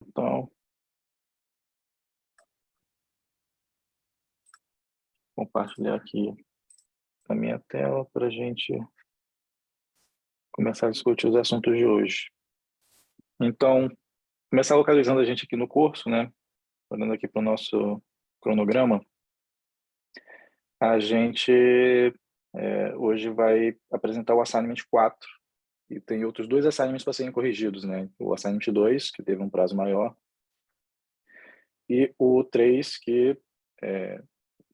Então, compartilhar aqui a minha tela para a gente começar a discutir os assuntos de hoje. Então, começar localizando a gente aqui no curso, né? Olhando aqui para o nosso cronograma, a gente hoje vai apresentar o Assignment 4 e tem outros dois assignments para serem corrigidos, né? O Assignment 2, que teve um prazo maior, e o 3, que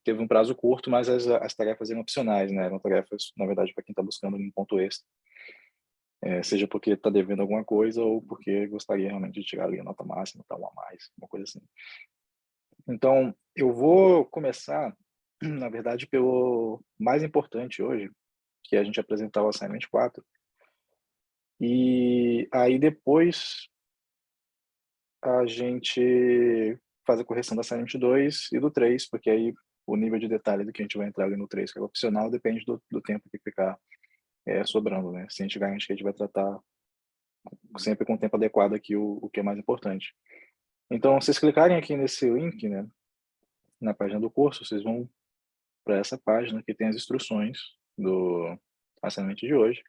teve um prazo curto, mas as tarefas eram opcionais, né? Eram tarefas, na verdade, para quem está buscando um ponto extra. Seja porque está devendo alguma coisa ou porque gostaria realmente de tirar ali a nota máxima, tal, a mais, uma coisa assim. Então, eu vou começar, na verdade, pelo mais importante hoje, que é a gente apresentar o Assignment 4, e aí depois a gente faz a correção do Assignment 2 e do 3, porque aí o nível de detalhe do que a gente vai entrar ali no 3, que é opcional, depende do tempo que ficar sobrando, né? Se a gente garante que a gente vai tratar sempre com o tempo adequado aqui o que é mais importante. Então, se vocês clicarem aqui nesse link, né, na página do curso, vocês vão para essa página que tem as instruções do assignment de hoje.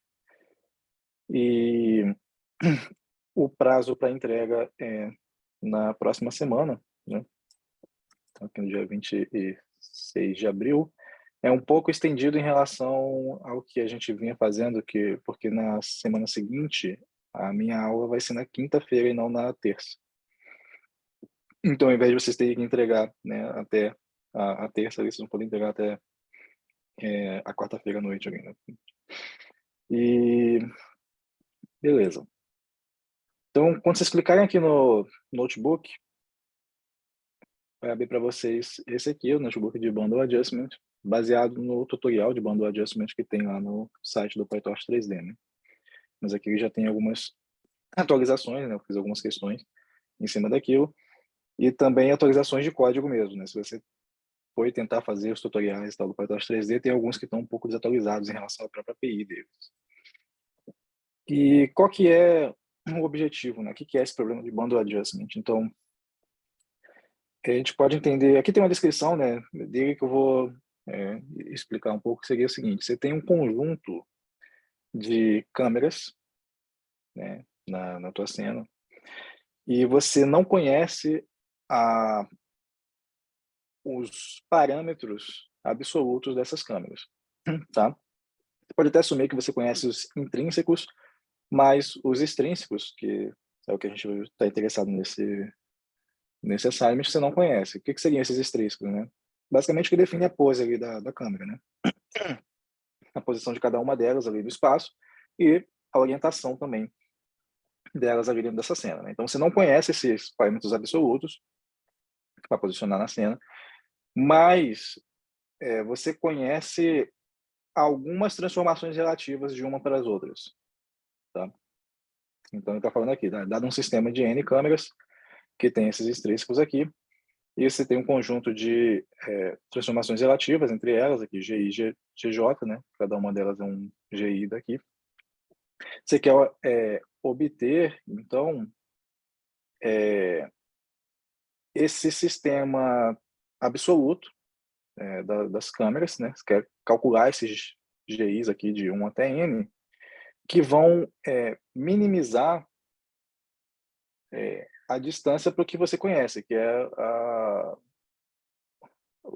E o prazo para entrega é na próxima semana, né? Então, aqui no dia 26 de abril. É um pouco estendido em relação ao que a gente vinha fazendo, porque na semana seguinte a minha aula vai ser na quinta-feira e não na terça. Então, ao invés de vocês terem que entregar, né, até a terça, vocês não podem entregar até a quarta-feira à noite ainda. E beleza. Então, quando vocês clicarem aqui no notebook, vai abrir para vocês esse aqui, o notebook de Bundle Adjustment, baseado no tutorial de Bundle Adjustment que tem lá no site do PyTorch 3D, né? Mas aqui já tem algumas atualizações, né? Eu fiz algumas questões em cima daquilo, e também atualizações de código mesmo, né? Se você foi tentar fazer os tutoriais tal, do PyTorch 3D, tem alguns que estão um pouco desatualizados em relação à própria API deles. E qual que é o objetivo, né? O que é esse problema de bundle adjustment? Então, a gente pode entender... Aqui tem uma descrição, né, dele que eu vou explicar um pouco, que seria o seguinte: você tem um conjunto de câmeras, né, na tua cena, e você não conhece os parâmetros absolutos dessas câmeras, tá? Você pode até assumir que você conhece os intrínsecos, mas os extrínsecos, que é o que a gente está interessado nesse assignment, você não conhece. O que seriam esses extrínsecos, né? Basicamente, o que define a pose ali da câmera, né? A posição de cada uma delas ali do espaço e a orientação também delas ali dentro dessa cena, né? Então, você não conhece esses parâmetros absolutos para posicionar na cena, mas você conhece algumas transformações relativas de uma para as outras, tá? Então, ele está falando aqui, né? Dado um sistema de N câmeras, que tem esses extrínsecos aqui, e você tem um conjunto de transformações relativas entre elas, aqui GI e GJ, né? Cada uma delas é um GI daqui. Você quer obter, então, esse sistema absoluto das câmeras, né? Você quer calcular esses GIs aqui de 1 até N, que vão minimizar a distância para o que você conhece, que é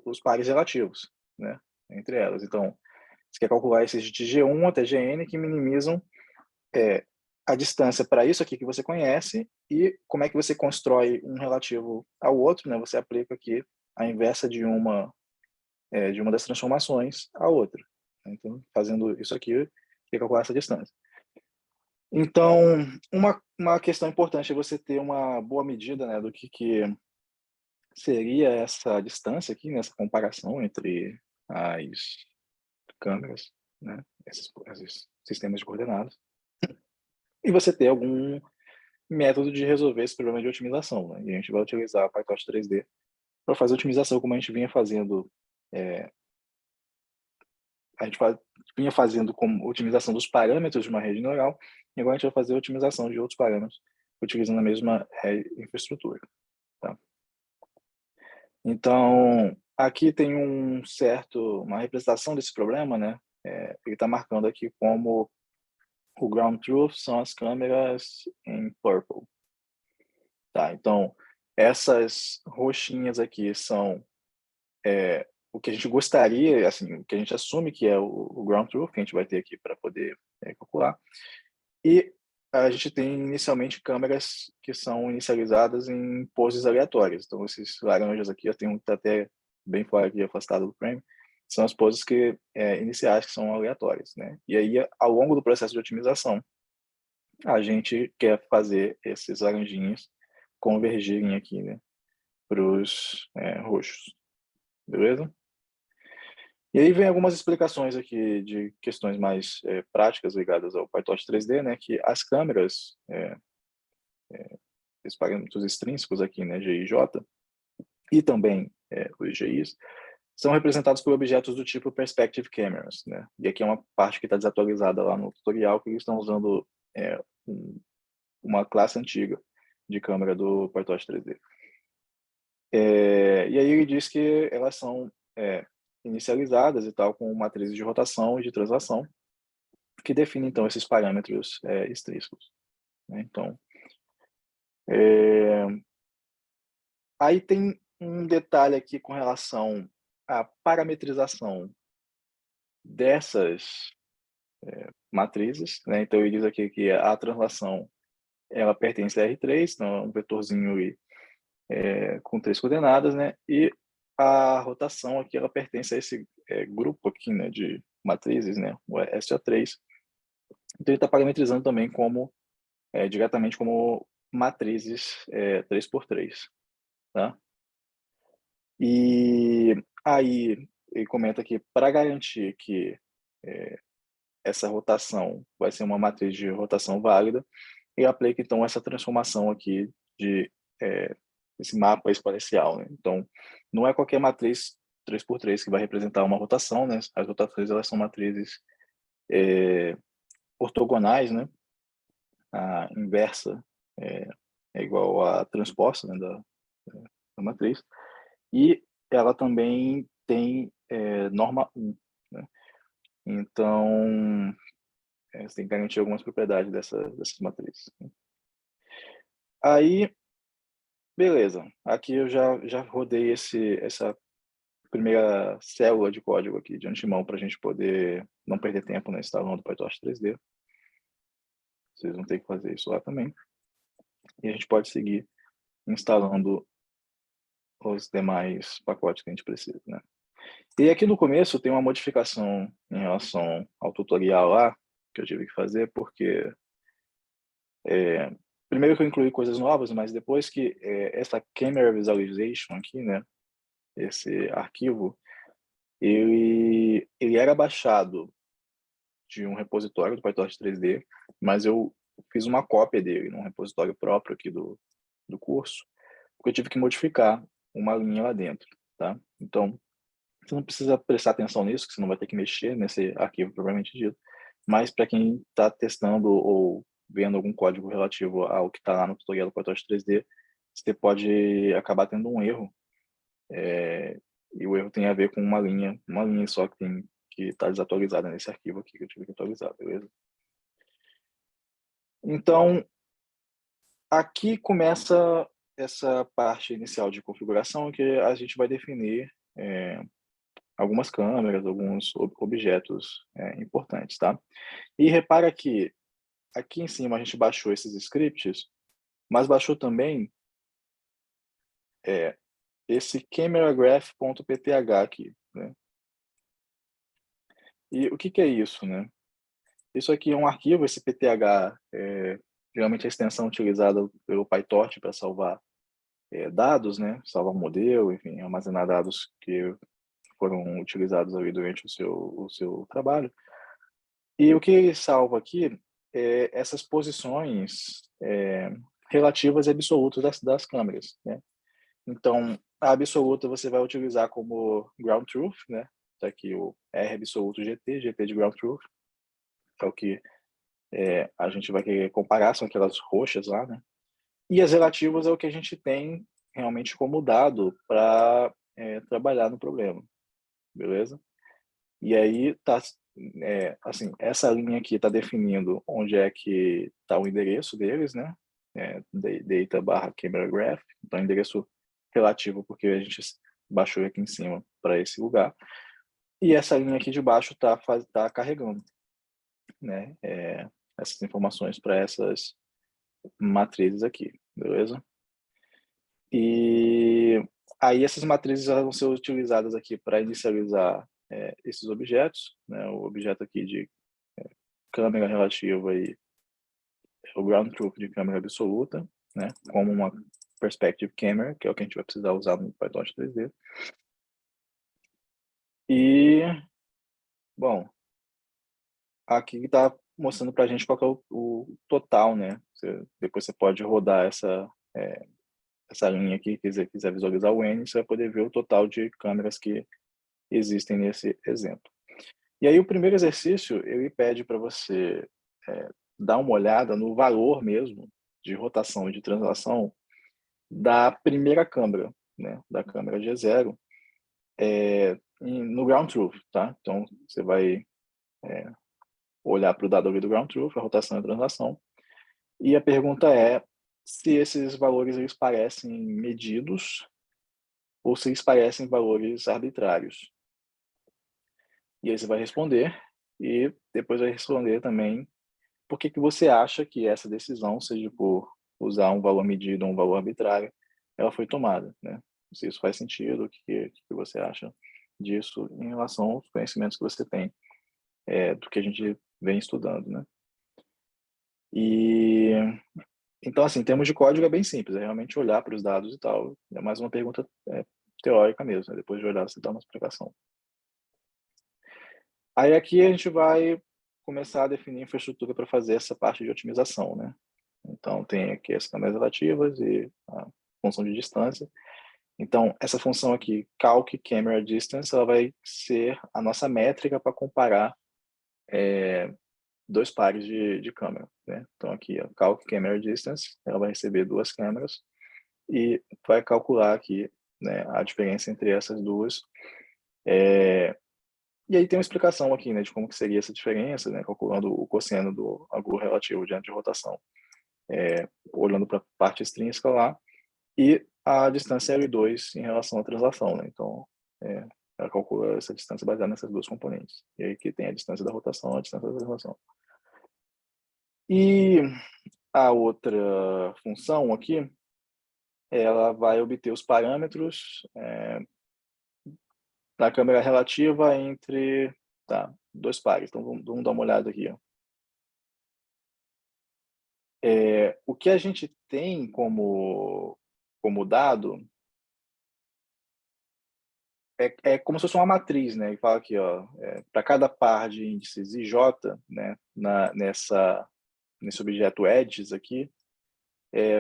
os pares relativos, né, entre elas. Então, você quer calcular esses de G1 até Gn que minimizam a distância para isso aqui que você conhece e como é que você constrói um relativo ao outro, né? Você aplica aqui a inversa de uma das transformações à outra. Então, fazendo isso aqui, você calcular essa distância. Então, uma questão importante é você ter uma boa medida, né, do que seria essa distância aqui, nessa comparação entre as câmeras, né, esses sistemas de coordenadas, e você ter algum método de resolver esse problema de otimização, né? E a gente vai utilizar a PyTorch 3D para fazer a otimização como a gente vinha fazendo, vinha fazendo como otimização dos parâmetros de uma rede neural, e agora a gente vai fazer a otimização de outros parâmetros utilizando a mesma infraestrutura. Tá? Então, aqui tem uma representação desse problema, né? Ele está marcando aqui como o ground truth são as câmeras em purple. Tá? Então, essas roxinhas aqui são o que a gente gostaria, assim, o que a gente assume que é o ground truth, que a gente vai ter aqui para poder calcular. E a gente tem inicialmente câmeras que são inicializadas em poses aleatórias. Então, esses laranjas aqui, eu tenho um que está até bem fora aqui, afastado do frame, são as poses iniciais que são aleatórias, né? E aí, ao longo do processo de otimização, a gente quer fazer esses laranjinhos convergirem aqui, né, para os roxos, beleza? E aí vem algumas explicações aqui de questões mais práticas ligadas ao PyTorch 3D, né, que as câmeras, os parâmetros extrínsecos aqui, né, GI e J, e também os GIs, são representados por objetos do tipo Perspective Cameras, né? E aqui é uma parte que está desatualizada lá no tutorial, que eles estão usando uma classe antiga de câmera do PyTorch 3D. E aí ele diz que elas são inicializadas e tal com matrizes de rotação e de translação, que definem então esses parâmetros extrínsecos, né? Então, aí tem um detalhe aqui com relação à parametrização dessas matrizes, né? Então ele diz aqui que a translação ela pertence a R3, então é um vetorzinho ali, com 3 coordenadas, né? E a rotação aqui ela pertence a esse grupo aqui, né, de matrizes, né, o SO3. Então ele está parametrizando também como diretamente como matrizes 3x3, tá? E aí ele comenta que para garantir que essa rotação vai ser uma matriz de rotação válida, ele aplica então essa transformação aqui de esse mapa exponencial, né? Então, não é qualquer matriz 3x3 que vai representar uma rotação, né? As rotações elas são matrizes ortogonais, né? A inversa é igual à transposta, né, da matriz. E ela também tem norma 1, né? Então, você tem que garantir algumas propriedades dessas matrizes, né? Aí, beleza. Aqui eu já rodei essa primeira célula de código aqui de antemão para a gente poder não perder tempo, né, instalando o PyTorch 3D. Vocês vão ter que fazer isso lá também. E a gente pode seguir instalando os demais pacotes que a gente precisa, né? E aqui no começo tem uma modificação em relação ao tutorial lá, que eu tive que fazer, porque primeiro que eu incluí coisas novas, mas depois que essa camera visualization aqui, né, esse arquivo, ele era baixado de um repositório do PyTorch 3D, mas eu fiz uma cópia dele num repositório próprio aqui do curso, porque eu tive que modificar uma linha lá dentro, tá? Então, você não precisa prestar atenção nisso, que você não vai ter que mexer nesse arquivo propriamente dito, mas para quem está testando ou vendo algum código relativo ao que está lá no tutorial do PyTorch 3D, você pode acabar tendo um erro, e o erro tem a ver com uma linha só que está desatualizada nesse arquivo aqui que eu tive que atualizar, beleza? Então, aqui começa essa parte inicial de configuração que a gente vai definir algumas câmeras, alguns objetos importantes, tá? E repara que aqui em cima a gente baixou esses scripts, mas baixou também esse cameragraph.pth aqui, né? E o que é isso, né? Isso aqui é um arquivo, esse PTH geralmente a extensão utilizada pelo PyTorch para salvar dados, né? Salvar modelo, enfim, armazenar dados que foram utilizados ali durante o seu trabalho. E o que ele salva aqui é essas posições relativas e absolutas das câmeras, né? Então, a absoluta você vai utilizar como ground truth, né? Tá aqui o R absoluto GT de ground truth, que é o que a gente vai querer comparar, são aquelas roxas lá, né? E as relativas é o que a gente tem realmente como dado para trabalhar no problema, beleza? E aí tá, assim, essa linha aqui está definindo onde é que está o endereço deles, né? Data barra camera graph, então endereço relativo porque a gente baixou aqui em cima para esse lugar. E essa linha aqui de baixo tá carregando, né? Essas informações para essas matrizes aqui, beleza? E aí essas matrizes vão ser utilizadas aqui para inicializar esses objetos, né? O objeto aqui de câmera relativa e o ground truth de câmera absoluta, né? Como uma perspective camera, que é o que a gente vai precisar usar no Python 3D. E, bom, aqui está mostrando para a gente qual que é o total, né? Depois você pode rodar essa linha aqui, quiser visualizar o N, você vai poder ver o total de câmeras que existem nesse exemplo. E aí o primeiro exercício, ele pede para você dar uma olhada no valor mesmo de rotação e de translação da primeira câmera, né? Da câmera G0, no ground truth, tá? Então, você vai olhar para o dado ali do ground truth, a rotação e a translação, e a pergunta é se esses valores eles parecem medidos ou se eles parecem valores arbitrários. E aí você vai responder e depois vai responder também por que você acha que essa decisão, seja por usar um valor medido ou um valor arbitrário, ela foi tomada, né? Se isso faz sentido, o que você acha disso em relação aos conhecimentos que você tem do que a gente vem estudando, né? E então, assim, em termos de código é bem simples, é realmente olhar para os dados e tal. É mais uma pergunta teórica mesmo, né? Depois de olhar você dá uma explicação. Aí aqui a gente vai começar a definir infraestrutura para fazer essa parte de otimização, né? Então tem aqui as câmeras relativas e a função de distância. Então essa função aqui, calc camera distance, ela vai ser a nossa métrica para comparar dois pares de câmera, né? Então aqui a calc camera distance, ela vai receber duas câmeras e vai calcular aqui, né, a diferença entre essas duas. E aí tem uma explicação aqui, né, de como que seria essa diferença, né, calculando o cosseno do ângulo relativo diante de rotação, olhando para a parte extrínseca lá, e a distância L2 em relação à translação, né? Então, ela calcula essa distância baseada nessas duas componentes. E aí que tem a distância da rotação e a distância da translação. E a outra função aqui, ela vai obter os parâmetros da câmera relativa entre dois pares. Então, vamos dar uma olhada aqui. Ó. O que a gente tem como dado é como se fosse uma matriz, né? E fala aqui, ó, para cada par de índices IJ, né, nesse objeto edges aqui,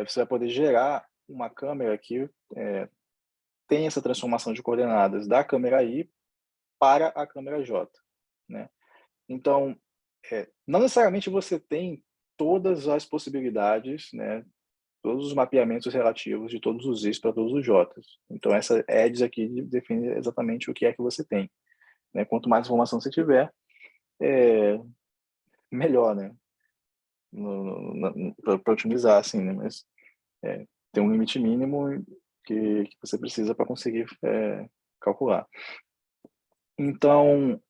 você vai poder gerar uma câmera que tem essa transformação de coordenadas da câmera I para a câmera J, né? Então, não necessariamente você tem todas as possibilidades, né? Todos os mapeamentos relativos de todos os Is para todos os Js. Então, essa edges aqui define exatamente o que é que você tem. Né? Quanto mais informação você tiver, melhor, né? Para otimizar, assim, né? Mas tem um limite mínimo que você precisa para conseguir calcular. Então,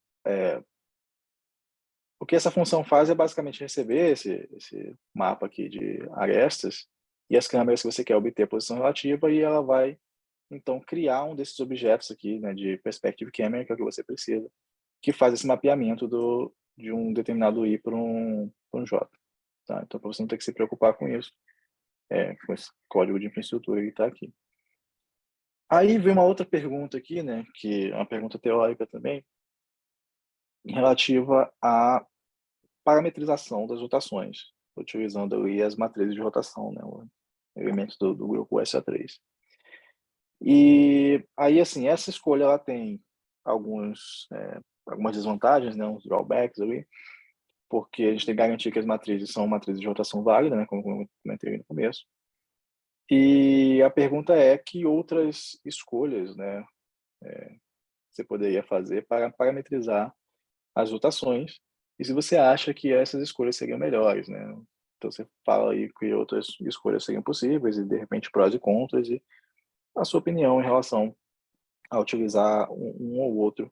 o que essa função faz é basicamente receber esse mapa aqui de arestas e as câmeras que você quer obter a posição relativa e ela vai, então, criar um desses objetos aqui, né, de perspective camera, que é o que você precisa, que faz esse mapeamento de um determinado I para um J. Tá? Então, para você não ter que se preocupar com isso, com esse código de infraestrutura que está aqui. Aí vem uma outra pergunta aqui, né, que é uma pergunta teórica também, relativa à parametrização das rotações, utilizando ali as matrizes de rotação, né, elementos do grupo SA3. E aí, assim, essa escolha ela tem algumas desvantagens, né, uns drawbacks ali, porque a gente tem que garantir que as matrizes são matrizes de rotação válida, né, como eu comentei no começo. E a pergunta é que outras escolhas, né, você poderia fazer para parametrizar as rotações, e se você acha que essas escolhas seriam melhores, né. Então você fala aí que outras escolhas seriam possíveis e, de repente, prós e contras, e a sua opinião em relação a utilizar um ou outro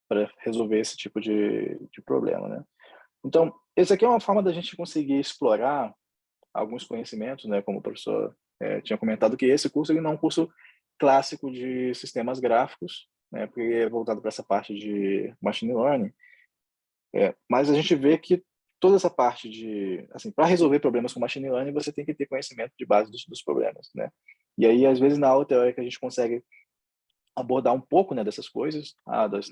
para resolver esse tipo de problema, né. Então, esse aqui é uma forma da gente conseguir explorar alguns conhecimentos, né, como o professor, tinha comentado, que esse curso ele não é um curso clássico de sistemas gráficos, né, porque é voltado para essa parte de machine learning, mas a gente vê que toda essa parte de, assim, para resolver problemas com machine learning, você tem que ter conhecimento de base dos problemas, né. E aí, às vezes, na aula teórica, a gente consegue abordar um pouco, né, dessas coisas, das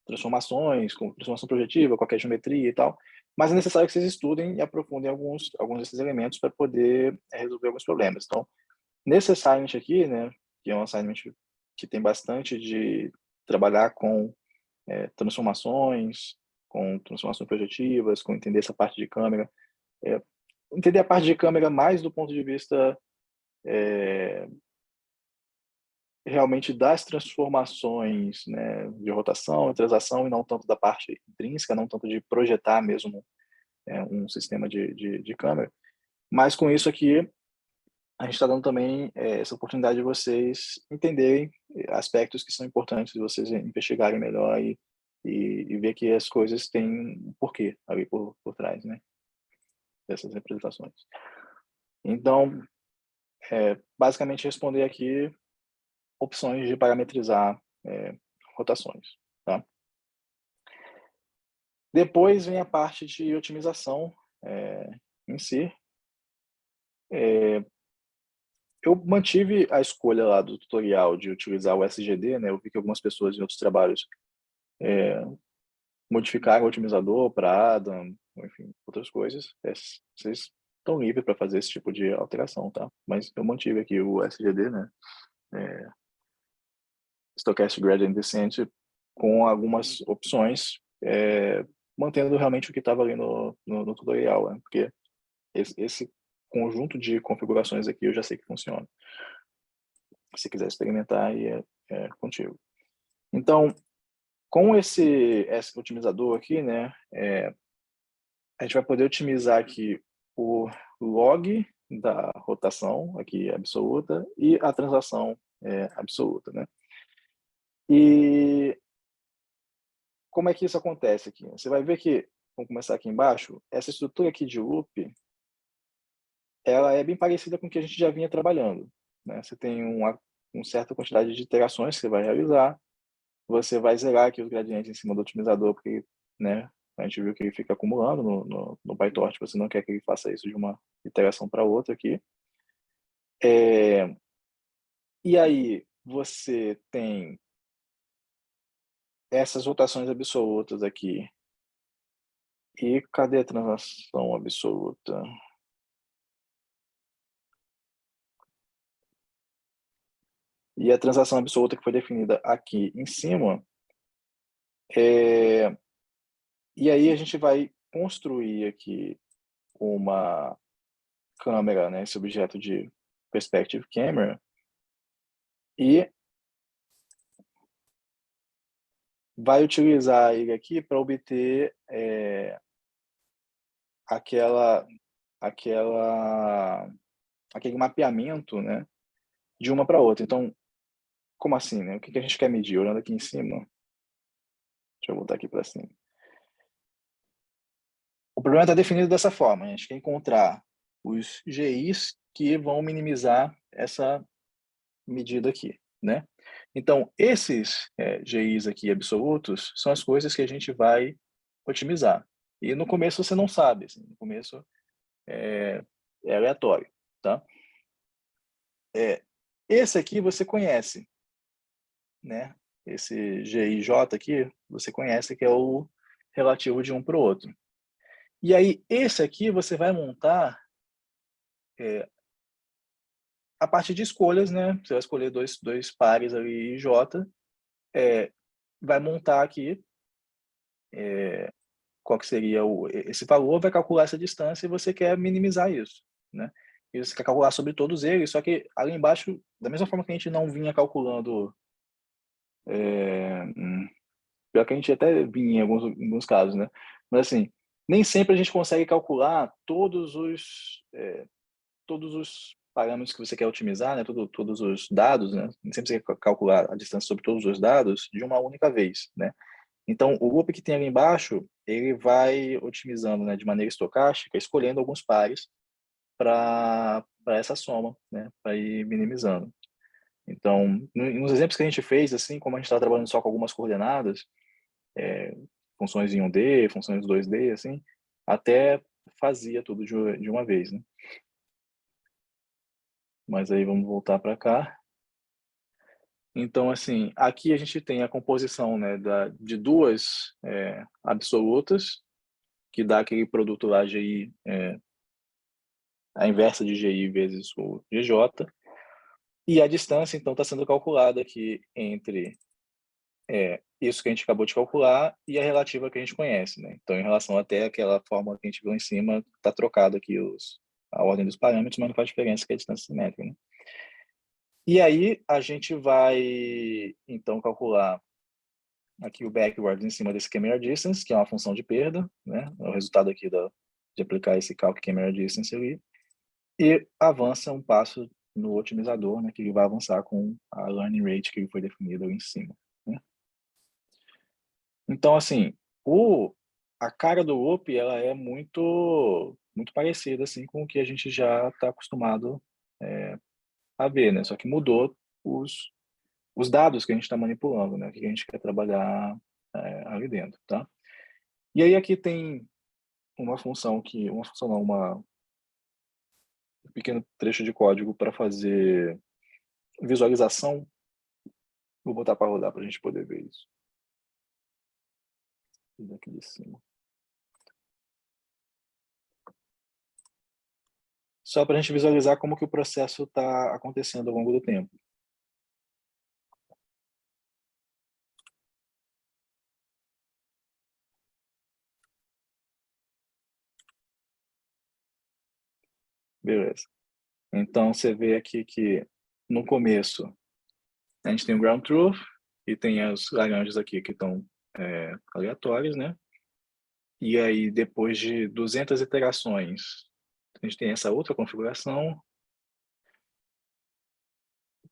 transformações, como transformação projetiva, qualquer geometria e tal, mas é necessário que vocês estudem e aprofundem alguns desses elementos para poder, resolver alguns problemas. Então, nesse assignment aqui, né, que é um assignment que tem bastante de trabalhar com, com transformações projetivas, com entender essa parte de câmera, eh, entender a parte de câmera mais do ponto de vista, realmente das transformações, né, de rotação e translação, e não tanto da parte intrínseca, não tanto de projetar mesmo, um sistema de câmera. Mas com isso aqui, a gente está dando também, essa oportunidade de vocês entenderem, aspectos que são importantes de vocês investigarem melhor e ver que as coisas têm um porquê ali por trás, né, dessas representações. Então, basicamente responder aqui opções de parametrizar, rotações, tá. Depois vem a parte de otimização, em si. Eu mantive a escolha lá do tutorial de utilizar o SGD, né, eu vi que algumas pessoas em outros trabalhos modificaram o otimizador para Adam, ou enfim, outras coisas. Vocês estão livres para fazer esse tipo de alteração, tá. Mas eu mantive aqui o SGD, né, Stochastic Gradient Descent, com algumas opções, mantendo realmente o que estava ali no tutorial, né, porque esse conjunto de configurações aqui eu já sei que funciona. Se quiser experimentar, aí é contigo. Então, com esse otimizador aqui, né, a gente vai poder otimizar aqui o log da rotação aqui absoluta e a translação, absoluta, né. E como é que isso acontece aqui? Você vai ver que, vamos começar aqui embaixo, essa estrutura aqui de loop, ela é bem parecida com o que a gente já vinha trabalhando, né. Você tem uma certa quantidade de iterações que você vai realizar, você vai zerar aqui os gradientes em cima do otimizador, porque, né, a gente viu que ele fica acumulando no PyTorch, você não quer que ele faça isso de uma iteração para outra aqui. E aí você tem essas rotações absolutas aqui. E cadê a translação absoluta? E a transação absoluta que foi definida aqui em cima, eh, e aí a gente vai construir aqui uma câmera, né, esse objeto de perspective camera, e vai utilizar ele aqui para obter, aquela aquela aquele mapeamento, né, de uma para outra. Então, como assim, né? O que que a gente quer medir? Olhando aqui em cima, deixa eu voltar aqui para cima. O problema está definido dessa forma, a gente quer encontrar os GIs que vão minimizar essa medida aqui, né. Então esses, GIs aqui absolutos são as coisas que a gente vai otimizar. E no começo você não sabe, assim, no começo é aleatório, tá. Esse aqui você conhece, né, esse GIJ aqui, você conhece que é o relativo de um para o outro. E aí esse aqui você vai montar, eh, a partir de escolhas, né, você vai escolher dois pares ali J, vai montar aqui, qual que seria esse valor, vai calcular essa distância e você quer minimizar isso, né. e você quer calcular sobre todos eles, só que ali embaixo, da mesma forma que a gente não vinha calculando, pior que a gente até vinha em alguns casos, né? Mas assim, nem sempre a gente consegue calcular todos os parâmetros que você quer otimizar, né? Todos os dados, né? Nem sempre você quer calcular a distância sobre todos os dados de uma única vez, né? Então, o loop que tem ali embaixo, ele vai otimizando, né, de maneira estocástica, escolhendo alguns pares para essa soma, né, para ir minimizando. Então, nos exemplos que a gente fez, assim, como a gente está trabalhando só com algumas coordenadas, funções em 1D, funções 2D, assim, até fazia tudo de uma vez, né? Mas aí vamos voltar para cá. Então, assim, aqui a gente tem a composição, né, de duas absolutas, que dá aquele produto lá, GI, a inversa de GI vezes o GJ, e a distância, então, está sendo calculada aqui entre isso que a gente acabou de calcular e a relativa que a gente conhece, né? Então, em relação até aquela fórmula que a gente viu em cima, está trocado aqui a ordem dos parâmetros, mas não faz diferença que é a distância simétrica, né? E aí, a gente vai, então, calcular aqui o backward em cima desse camera distance, que é uma função de perda, né? É o resultado aqui de aplicar esse calc camera distance ali. E avança um passo no otimizador, né, que ele vai avançar com a learning rate que foi definida ali em cima, né? Então, assim, a cara do loop, ela é muito parecida assim com o que a gente já está acostumado a ver, né? Só que mudou os dados que a gente está manipulando, né? Que a gente quer trabalhar ali dentro, tá? E aí aqui tem uma função não, um pequeno trecho de código para fazer visualização. Vou botar para rodar para a gente poder ver isso. Daqui de cima. Só para a gente visualizar como que o processo está acontecendo ao longo do tempo. Beleza. Então, você vê aqui que no começo a gente tem o ground truth e tem as laranjas aqui que estão aleatórias, né? E aí, depois de 200 iterações, a gente tem essa outra configuração.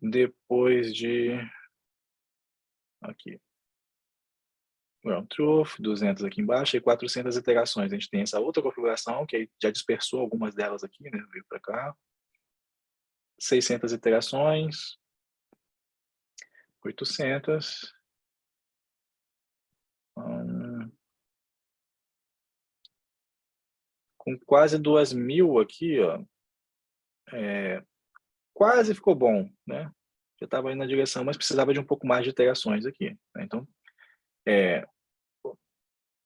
Depois de... Aqui. Ground truth, 200 aqui embaixo, e 400 iterações. A gente tem essa outra configuração, que aí já dispersou algumas delas aqui, né? Veio para cá. 600 iterações. 800. Com quase 2.000 aqui, ó, quase ficou bom, né? Já estava indo na direção, mas precisava de um pouco mais de iterações aqui, né? Então,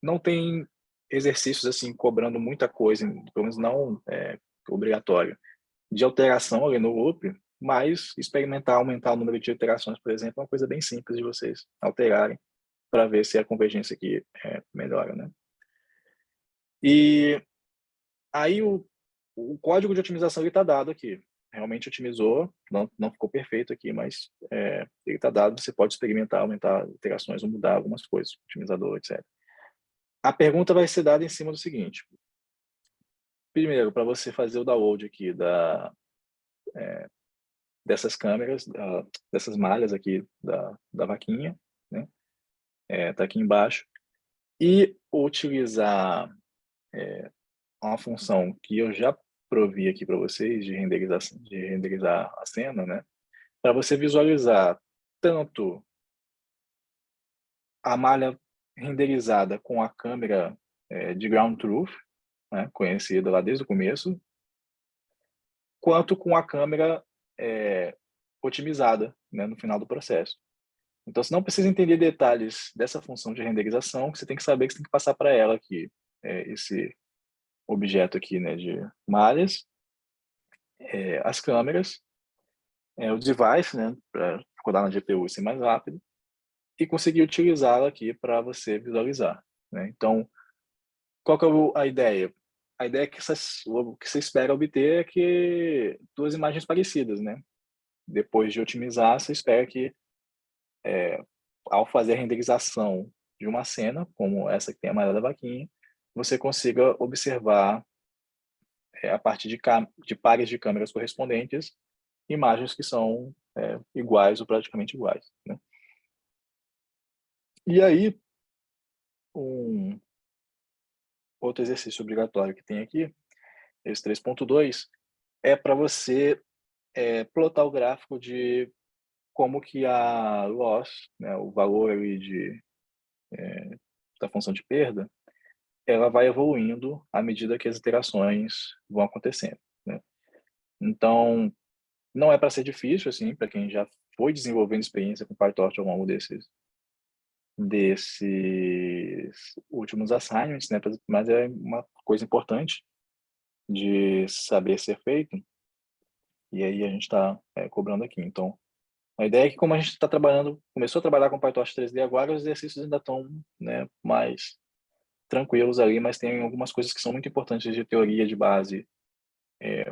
não tem exercícios assim cobrando muita coisa, pelo menos não obrigatório, de alteração ali no loop, mas experimentar, aumentar o número de iterações, por exemplo, é uma coisa bem simples de vocês alterarem para ver se a convergência aqui melhora, né? E aí o código de otimização está dado aqui. Realmente otimizou, não ficou perfeito aqui, mas ele está dado. Você pode experimentar, aumentar iterações ou mudar algumas coisas, otimizador, etc. A pergunta vai ser dada em cima do seguinte. Primeiro, para você fazer o download aqui dessas câmeras, dessas malhas aqui da vaquinha, né? Tá aqui embaixo. E utilizar uma função que eu já provi aqui para vocês de renderizar a cena, né? Para você visualizar tanto a malha renderizada com a câmera de ground truth, né, conhecida lá desde o começo, quanto com a câmera otimizada, né, no final do processo. Então, você não precisa entender detalhes dessa função de renderização, que você tem que saber que você tem que passar para ela aqui esse objeto aqui, né, de malhas, as câmeras, o device, né, para rodar na GPU e ser mais rápido, e conseguir utilizá-la aqui para você visualizar, né? Então, qual que é a ideia? a ideia é que o que você espera obter é que duas imagens parecidas, né? Depois de otimizar, você espera que, ao fazer a renderização de uma cena, como essa que tem a malha da vaquinha, você consiga observar, a partir de pares de câmeras correspondentes, imagens que são iguais ou praticamente iguais, né? E aí, um outro exercício obrigatório que tem aqui, esse 3.2, é para você plotar o gráfico de como que a loss, né, o valor ali da função de perda, ela vai evoluindo à medida que as iterações vão acontecendo, né? Então, não é para ser difícil, assim, para quem já foi desenvolvendo experiência com PyTorch ao longo desses últimos assignments, né? Mas é uma coisa importante de saber ser feito, e aí a gente está cobrando aqui. Então, a ideia é que, como a gente está trabalhando, começou a trabalhar com PyTorch 3D agora, os exercícios ainda estão, né, mais tranquilos ali, mas tem algumas coisas que são muito importantes de teoria de base,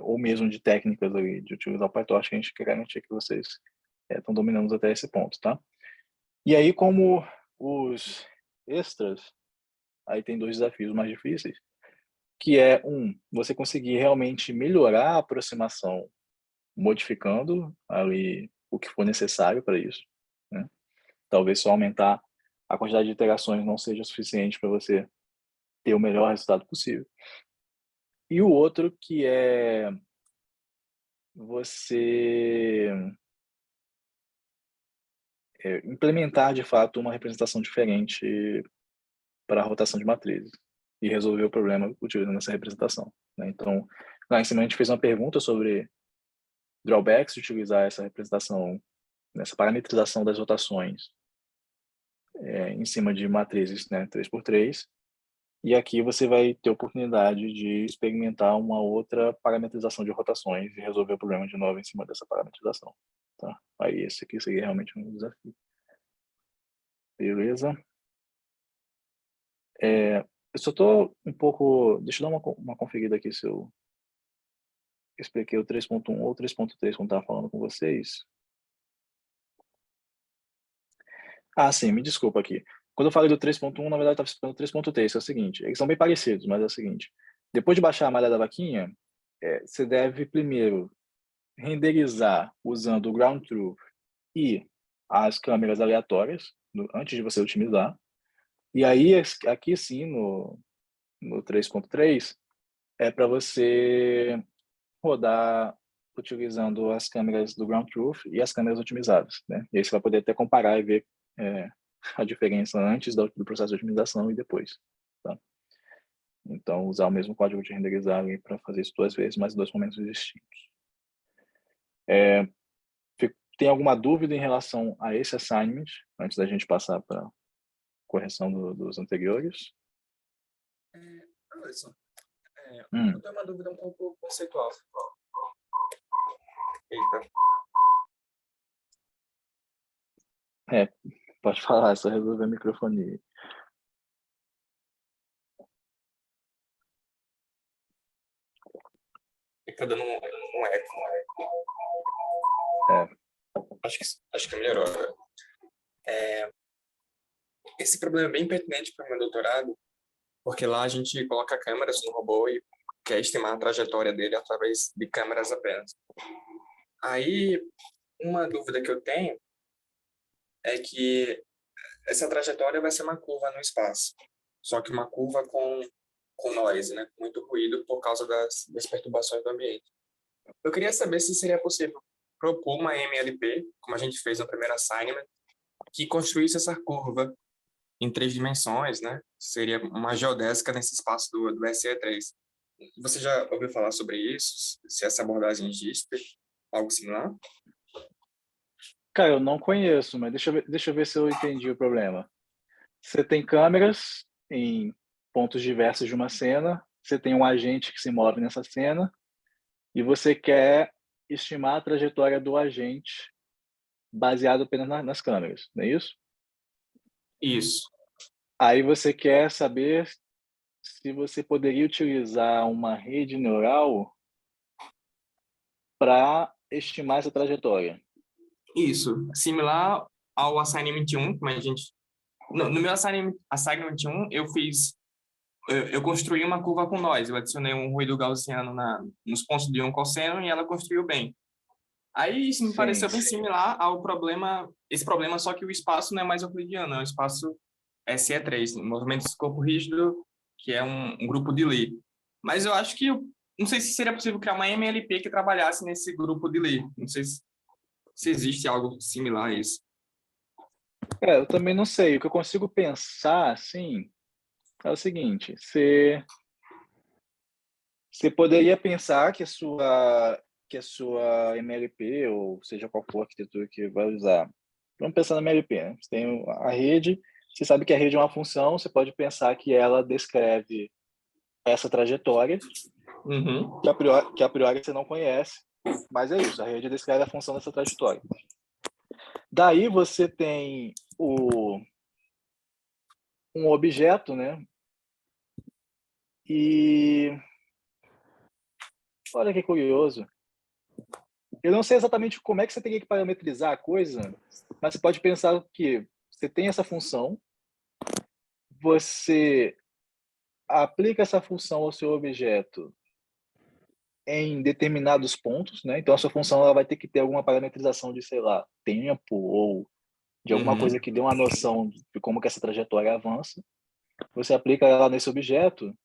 ou mesmo de técnicas ali, de utilizar o PyTorch, que a gente quer garantir que vocês estão dominando até esse ponto, tá? E aí, como os extras, aí tem dois desafios mais difíceis, que é, você conseguir realmente melhorar a aproximação modificando ali o que for necessário para isso, né? Talvez só aumentar a quantidade de iterações não seja suficiente para você ter o melhor resultado possível. E o outro que é você implementar de fato uma representação diferente para a rotação de matrizes e resolver o problema utilizando essa representação, né? Então, lá em cima a gente fez uma pergunta sobre drawbacks de utilizar essa representação, nessa parametrização das rotações em cima de matrizes, né, 3x3, e aqui você vai ter a oportunidade de experimentar uma outra parametrização de rotações e resolver o problema de novo em cima dessa parametrização, tá? Aí esse aqui seria realmente um desafio. Beleza? Eu só tô um pouco... Deixa eu dar uma conferida aqui se eu expliquei o 3.1 ou 3.3 quando estava falando com vocês. Ah, sim, me desculpa aqui. Quando eu falei do 3.1, na verdade, eu estava explicando o 3.3, que é o seguinte, eles são bem parecidos, mas é o seguinte, depois de baixar a malha da vaquinha, você deve primeiro renderizar usando o ground truth e as câmeras aleatórias, antes de você otimizar. E aí, aqui sim, no 3.3, é para você rodar utilizando as câmeras do ground truth e as câmeras otimizadas, né? E aí você vai poder até comparar e ver a diferença antes do processo de otimização e depois, tá? Então, usar o mesmo código de renderizar para fazer isso duas vezes, mas em dois momentos distintos. Tem alguma dúvida em relação a esse assignment, antes da gente passar para a correção dos anteriores? Alisson, eu tenho uma dúvida um pouco conceitual. Eita. Pode falar, é só resolver a microfonia. Fica dando um eco. Acho que melhorou agora. Esse problema é bem pertinente para o meu doutorado, porque lá a gente coloca câmeras no robô e quer estimar a trajetória dele através de câmeras apenas. Aí, uma dúvida que eu tenho é que essa trajetória vai ser uma curva no espaço, só que uma curva com noise, né? Com muito ruído por causa das perturbações do ambiente. Eu queria saber se seria possível propor uma MLP, como a gente fez no primeiro assignment, que construísse essa curva em 3 dimensões, né? Seria uma geodésica nesse espaço do SE3. Você já ouviu falar sobre isso? Se essa abordagem existe? Algo similar? Cara, eu não conheço, mas deixa eu ver se eu entendi o problema. Você tem câmeras em pontos diversos de uma cena, você tem um agente que se move nessa cena, e você quer estimar a trajetória do agente baseado apenas nas câmeras, não é isso? Isso. Aí você quer saber se você poderia utilizar uma rede neural para estimar essa trajetória. Isso, similar ao Assignment 1, como a gente... No meu Assignment 1, eu construí uma curva com nós, eu adicionei um ruído gaussiano nos pontos de um cosseno e ela construiu bem. Aí isso me pareceu bem similar ao problema, esse problema, só que o espaço não é mais euclidiano, é um espaço SE3, movimentos de corpo rígido, que é um grupo de Lie. Mas eu acho que, não sei se seria possível criar uma MLP que trabalhasse nesse grupo de Lie. Não sei se existe algo similar a isso. Eu também não sei. O que eu consigo pensar, assim, é o seguinte: você poderia pensar que a sua MLP, ou seja qual for a arquitetura que vai usar, vamos pensar na MLP, né? Você tem a rede, você sabe que a rede é uma função, você pode pensar que ela descreve essa trajetória, Uhum. que a priori você não conhece, mas é isso, a rede descreve a função dessa trajetória. Daí você tem um objeto, né? E olha que curioso. Eu não sei exatamente como é que você teria que parametrizar a coisa, mas você pode pensar que você tem essa função, você aplica essa função ao seu objeto em determinados pontos, né? Então a sua função ela vai ter que ter alguma parametrização de, sei lá, tempo ou de alguma coisa que dê uma noção de como que essa trajetória avança. Você aplica ela nesse objeto,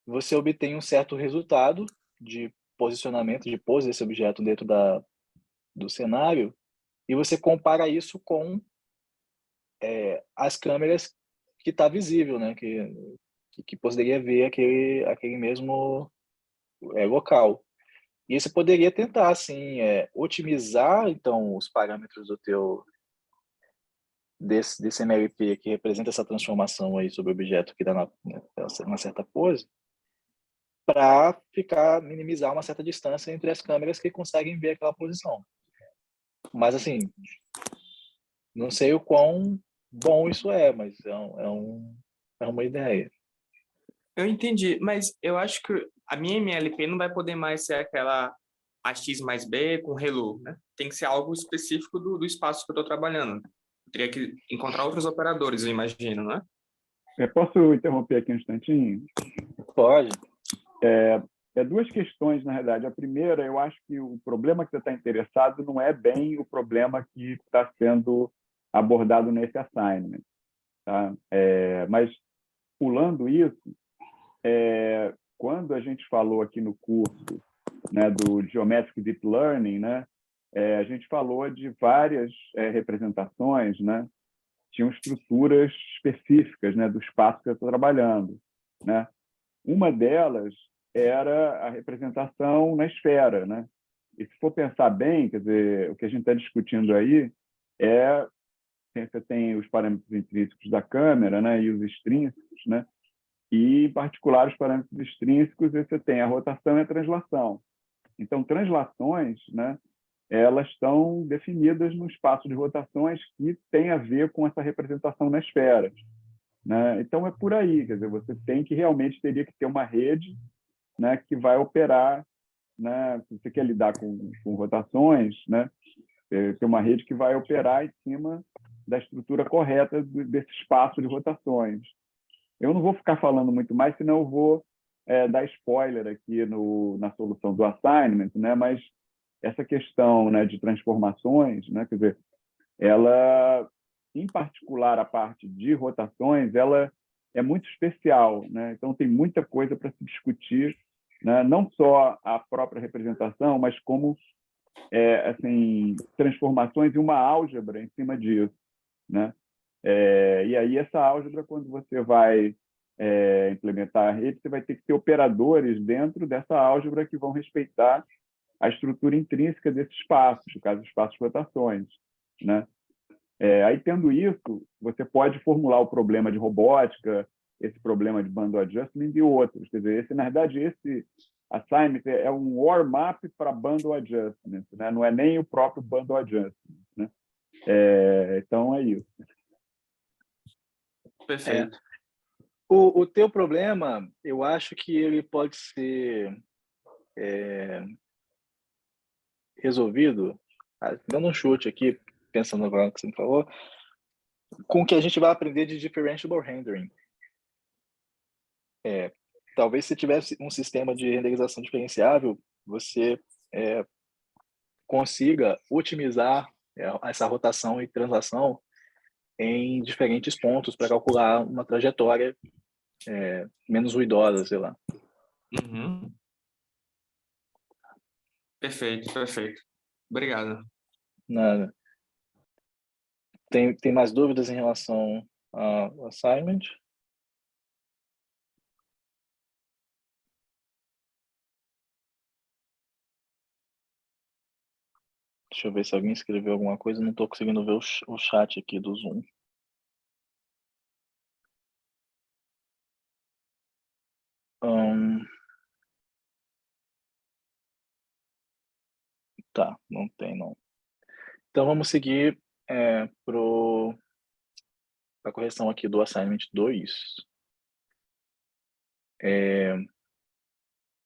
você obtém um certo resultado de posicionamento, de pose desse objeto dentro do cenário, e você compara isso com as câmeras que está visível, né? Que poderia ver aquele mesmo local. E você poderia tentar, assim, otimizar, então, os parâmetros desse MLP que representa essa transformação aí sobre o objeto que dá uma certa pose, para minimizar uma certa distância entre as câmeras que conseguem ver aquela posição. Mas, assim, não sei o quão bom isso é, mas é uma ideia. Eu entendi, mas eu acho que a minha MLP não vai poder mais ser aquela AX mais B com ReLU, né? Tem que ser algo específico do espaço que eu estou trabalhando. Eu teria que encontrar outros operadores, eu imagino, né? Posso interromper aqui um instantinho? Pode. Duas questões, na verdade. A primeira, eu acho que o problema que você está interessado não é bem o problema que está sendo abordado nesse assignment. Tá? Mas, pulando isso, quando a gente falou aqui no curso, né, do Geometric Deep Learning, né, a gente falou de várias representações, né, tinham estruturas específicas, né, do espaço que eu estou trabalhando, né? Uma delas era a representação na esfera, né? E se for pensar bem, quer dizer, o que a gente está discutindo aí você tem os parâmetros intrínsecos da câmera, né, e os extrínsecos, né? E, em particular, os parâmetros extrínsecos, você tem a rotação e a translação. Então, translações, né, elas estão definidas no espaço de rotações que tem a ver com essa representação na esfera, né? Então, é por aí, quer dizer, você teria que ter uma rede, né, que vai operar, né, se você quer lidar com rotações, né, ter uma rede que vai operar em cima da estrutura correta desse espaço de rotações. Eu não vou ficar falando muito mais, senão eu vou dar spoiler aqui na solução do assignment, né, mas essa questão, né, de transformações, né, quer dizer, ela, em particular, a parte de rotações, ela é muito especial, né? Então tem muita coisa para se discutir, né? Não só a própria representação, mas como assim, transformações e uma álgebra em cima disso, né? E aí essa álgebra, quando você vai implementar a rede, você vai ter que ter operadores dentro dessa álgebra que vão respeitar a estrutura intrínseca desse espaço, no caso, os espaços de rotações, né? Aí, tendo isso, você pode formular o problema de robótica, esse problema de bundle adjustment e outros. Quer dizer, na verdade, esse assignment é um warm-up para bundle adjustment, né? Não é nem o próprio bundle adjustment, né? Então, é isso. Perfeito. O teu problema, eu acho que ele pode ser resolvido, dando um chute aqui, pensando agora no que você me falou, com o que a gente vai aprender de differentiable rendering. Talvez se tivesse um sistema de renderização diferenciável, você consiga otimizar essa rotação e translação em diferentes pontos para calcular uma trajetória menos ruidosa, sei lá. Uhum. Perfeito, perfeito. Obrigado. Nada. Tem mais dúvidas em relação ao assignment? Deixa eu ver se alguém escreveu alguma coisa. Não estou conseguindo ver o chat aqui do Zoom. Tá, não tem não. Então vamos seguir para a correção aqui do assignment 2.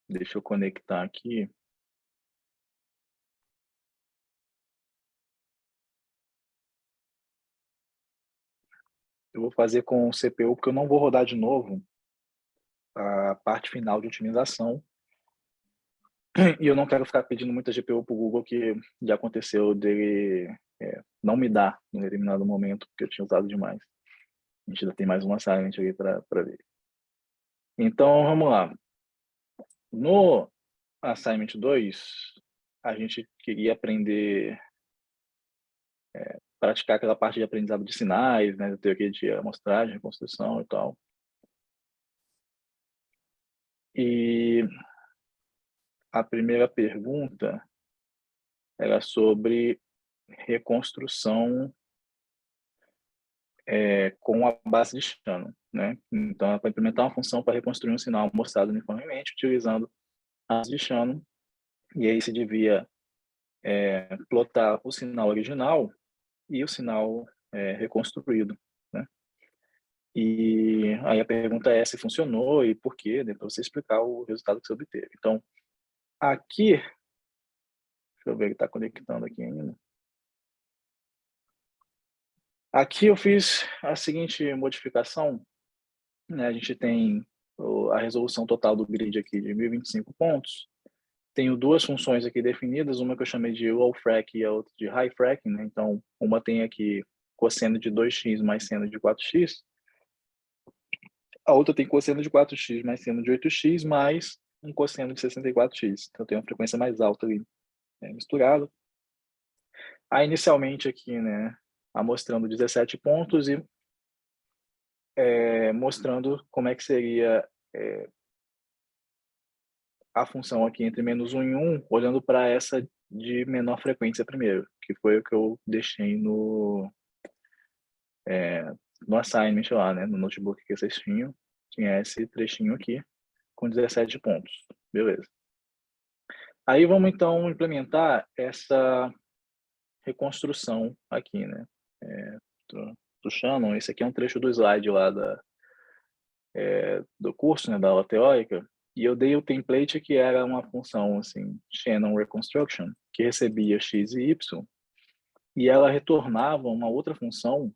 Deixa eu conectar aqui. Eu vou fazer com o CPU, porque eu não vou rodar de novo a parte final de otimização. E eu não quero ficar pedindo muita GPU para o Google, que já aconteceu dele não me dar em determinado momento, porque eu tinha usado demais. A gente ainda tem mais uma assignment ali para ver. Então, vamos lá. No assignment 2, a gente queria aprender, praticar aquela parte de aprendizado de sinais, né, teoria de amostragem, reconstrução e tal. E a primeira pergunta era sobre reconstrução com a base de Shannon, né? Então, para implementar uma função para reconstruir um sinal mostrado uniformemente utilizando a base de Shannon, e aí se devia plotar o sinal original e o sinal reconstruído, né? E aí a pergunta é se funcionou e por quê, né, para você explicar o resultado que você obteve. Então, aqui, deixa eu ver, ele está conectando aqui ainda. Aqui eu fiz a seguinte modificação, né? A gente tem a resolução total do grid aqui de 1025 pontos. Tenho duas funções aqui definidas, uma que eu chamei de low frac e a outra de high frac, né? Então, uma tem aqui cosseno de 2x mais seno de 4x. A outra tem cosseno de 4x mais seno de 8x mais um cosseno de 64x. Então, tem uma frequência mais alta ali misturada. Aí, inicialmente aqui, né, amostrando 17 pontos e mostrando como é que seria a função aqui entre -1 e 1, olhando para essa de menor frequência primeiro, que foi o que eu deixei no assignment lá, né, no notebook que vocês tinha esse trechinho aqui com 17 pontos. Beleza. Aí vamos então implementar essa reconstrução aqui, né, do Shannon. Esse aqui é um trecho do slide lá do curso, né, da aula teórica, e eu dei o template que era uma função assim, Shannon Reconstruction, que recebia x e y, e ela retornava uma outra função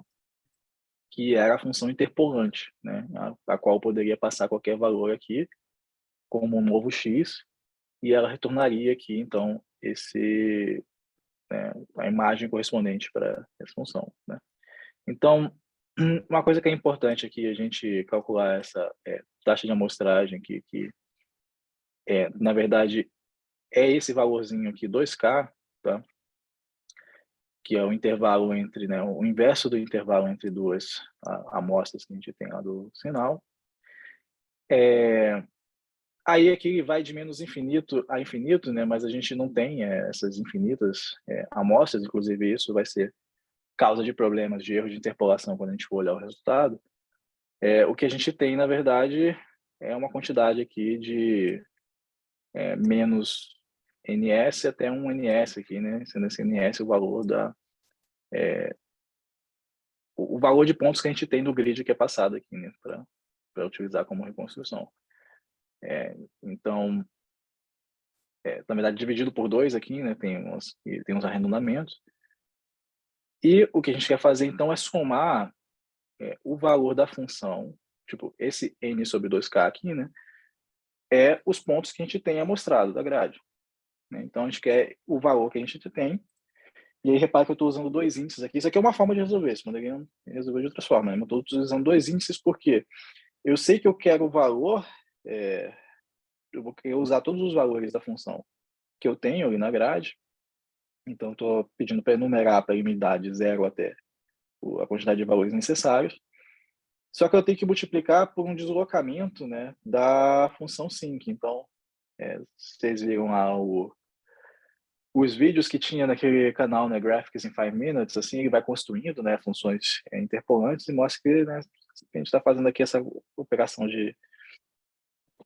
que era a função interpolante, né, a qual eu poderia passar qualquer valor aqui como um novo x, e ela retornaria aqui então a imagem correspondente para essa função, né? Então, uma coisa que é importante aqui a gente calcular essa taxa de amostragem que na verdade é esse valorzinho aqui 2K, tá? Que é o intervalo entre, né, o inverso do intervalo entre duas amostras que a gente tem lá do sinal. Aí aqui vai de menos infinito a infinito, né, mas a gente não tem essas infinitas amostras, inclusive isso vai ser causa de problemas de erro de interpolação quando a gente for olhar o resultado. O que a gente tem, na verdade, é uma quantidade aqui de menos ns até um ns aqui, né? Sendo esse ns o valor o valor de pontos que a gente tem no grid que é passado aqui, né? para utilizar como reconstrução. Então, na verdade, dividido por 2 aqui, né, tem uns arredondamentos. E o que a gente quer fazer, então, é somar o valor da função, tipo, esse n sobre 2k aqui, né, é os pontos que a gente tem amostrado da grade, né? Então, a gente quer o valor que a gente tem. E aí, repara que eu estou usando 2 índices aqui. Isso aqui é uma forma de resolver, isso poderia resolver de outras formas, né? Mas eu estou usando 2 índices porque eu sei que eu quero o valor, eu vou querer usar todos os valores da função que eu tenho ali na grade. Então, estou pedindo para enumerar para ele me dar de 0 até a quantidade de valores necessários. Só que eu tenho que multiplicar por um deslocamento, né, da função sinc. Então, vocês viram lá os vídeos que tinha naquele canal, né, Graphics in 5 Minutes, assim, ele vai construindo, né, funções interpolantes e mostra que, né, a gente está fazendo aqui essa operação de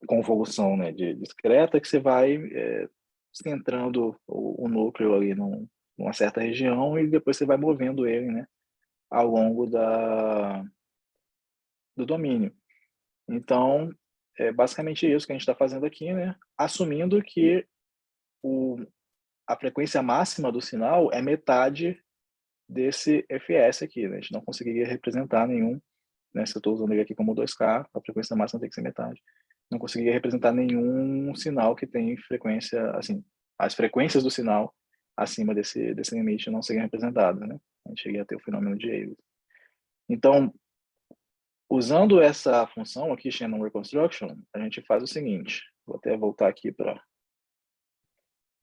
convolução, né, discreta, que você vai centrando o núcleo ali numa certa região e depois você vai movendo ele, né, ao longo do domínio. Então, é basicamente isso que a gente está fazendo aqui, né, assumindo que a frequência máxima do sinal é metade desse fs aqui, né? A gente não conseguiria representar nenhum, né? Se eu estou usando ele aqui como 2K, a frequência máxima tem que ser metade. Não conseguiria representar nenhum sinal que tem frequência, assim, as frequências do sinal acima desse limite não seriam representadas, né? A gente iria ter o fenômeno de Ayres. Então, usando essa função aqui, Shannon Reconstruction, a gente faz o seguinte, vou até voltar aqui para a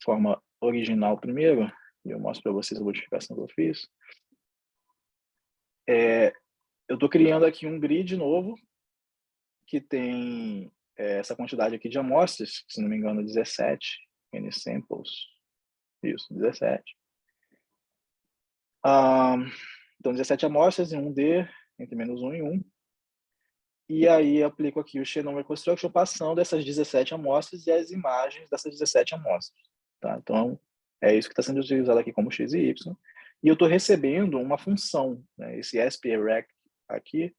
forma original primeiro, e eu mostro para vocês a modificação que eu fiz. Eu estou criando aqui um grid novo que tem essa quantidade aqui de amostras, se não me engano, 17 n samples. Isso, 17. Então, 17 amostras em 1D, entre menos 1 e 1. E aí eu aplico aqui o Shannon Reconstruction passando essas 17 amostras e as imagens dessas 17 amostras. Tá? Então, é isso que está sendo utilizado aqui como x e y. E eu estou recebendo uma função, né? Esse SPREC aqui,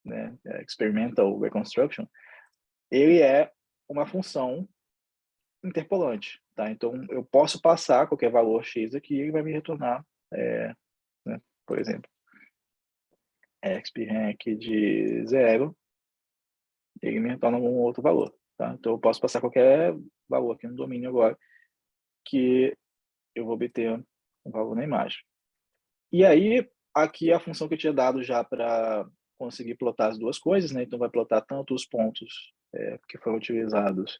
né? Experimental Reconstruction, ele é uma função interpolante. Tá? Então, eu posso passar qualquer valor x aqui e ele vai me retornar, né? Por exemplo, xprank de 0, ele me retorna um outro valor. Tá? Então, eu posso passar qualquer valor aqui no domínio agora que eu vou obter um valor na imagem. E aí, aqui a função que eu tinha dado já para conseguir plotar as duas coisas, né? Então, vai plotar tanto os pontos que foram utilizados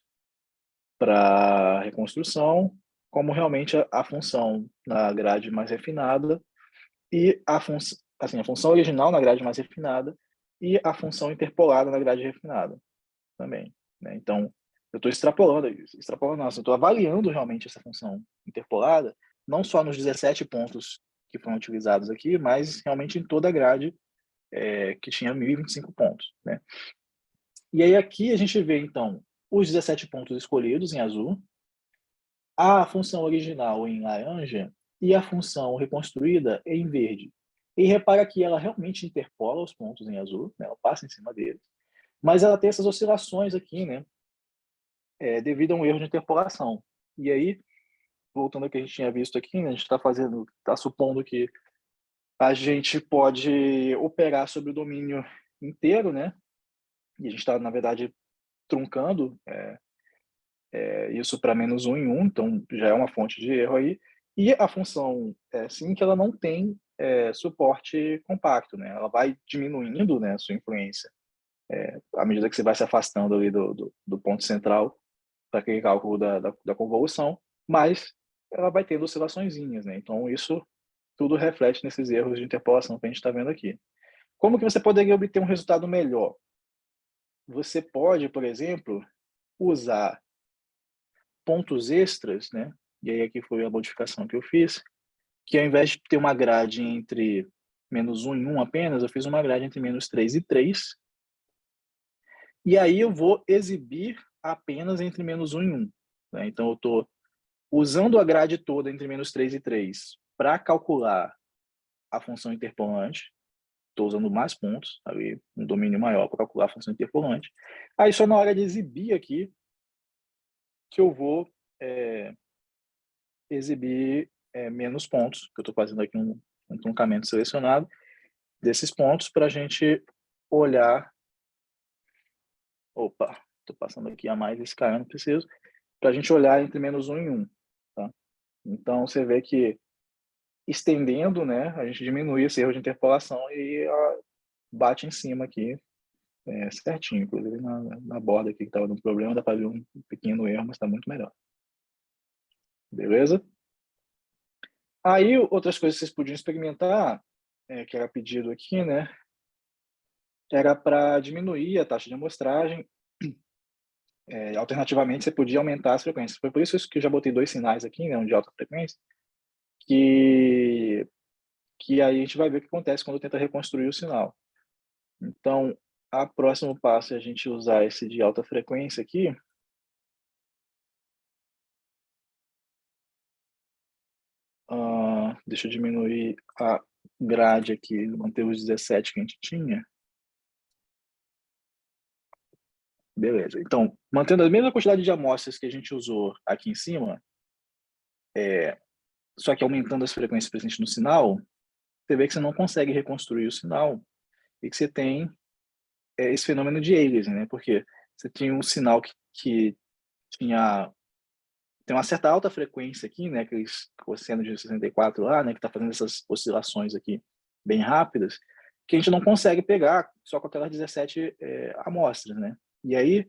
para reconstrução, como realmente a função na grade mais refinada e a função original na grade mais refinada e a função interpolada na grade refinada também, né? Então, eu estou extrapolando, não, eu estou avaliando realmente essa função interpolada, não só nos 17 pontos que foram utilizados aqui, mas realmente em toda a grade que tinha 1025 pontos, né? E aí aqui a gente vê, então, os 17 pontos escolhidos em azul, a função original em laranja e a função reconstruída em verde. E repara que ela realmente interpola os pontos em azul, né? Ela passa em cima deles, mas ela tem essas oscilações aqui, né? Devido a um erro de interpolação. E aí, voltando ao que a gente tinha visto aqui, né? A gente está supondo que a gente pode operar sobre o domínio inteiro, né? E a gente está, na verdade, truncando isso para menos 1 em 1, então já é uma fonte de erro aí. E a função sim que ela não tem suporte compacto, né? Ela vai diminuindo, né, a sua influência à medida que você vai se afastando ali do ponto central para aquele cálculo da convolução, mas ela vai tendo oscilaçõezinhas, né? Então isso tudo reflete nesses erros de interpolação que a gente está vendo aqui. Como que você poderia obter um resultado melhor? Você pode, por exemplo, usar pontos extras, né? E aí aqui foi a modificação que eu fiz, que ao invés de ter uma grade entre menos 1 e 1 apenas, eu fiz uma grade entre menos 3 e 3. E aí eu vou exibir apenas entre menos 1 e 1. Né? Então eu estou usando a grade toda entre menos 3 e 3 para calcular a função interpolante. estou usando mais pontos, ali, um domínio maior para calcular a função interpolante. Aí só na hora de exibir aqui que eu vou exibir menos pontos, que eu estou fazendo aqui um truncamento selecionado desses pontos para a gente olhar. Opa, estou passando aqui a mais esse cara, não preciso. Para a gente olhar entre menos 1 e 1. Tá? Então, você vê que estendendo, né, a gente diminui esse erro de interpolação e bate em cima aqui certinho. Inclusive, na borda aqui que estava dando problema, dá para ver um pequeno erro, mas está muito melhor. Beleza? Aí, outras coisas que vocês podiam experimentar, que era pedido aqui, né, era para diminuir a taxa de amostragem. Alternativamente, você podia aumentar as frequências. Foi por isso que eu já botei 2 sinais aqui, né, um de alta frequência, que aí a gente vai ver o que acontece quando tenta reconstruir o sinal. Então, o próximo passo é a gente usar esse de alta frequência aqui. Deixa eu diminuir a grade aqui, manter os 17 que a gente tinha. Beleza. Então, mantendo a mesma quantidade de amostras que a gente usou aqui em cima, só que aumentando as frequências presentes no sinal, você vê que você não consegue reconstruir o sinal e que você tem esse fenômeno de aliasing, né? Porque você tinha um sinal que tem uma certa alta frequência aqui, né? Aqueles cosseno de 64 lá, né? Que está fazendo essas oscilações aqui bem rápidas, que a gente não consegue pegar só com aquelas 17 amostras, né? E aí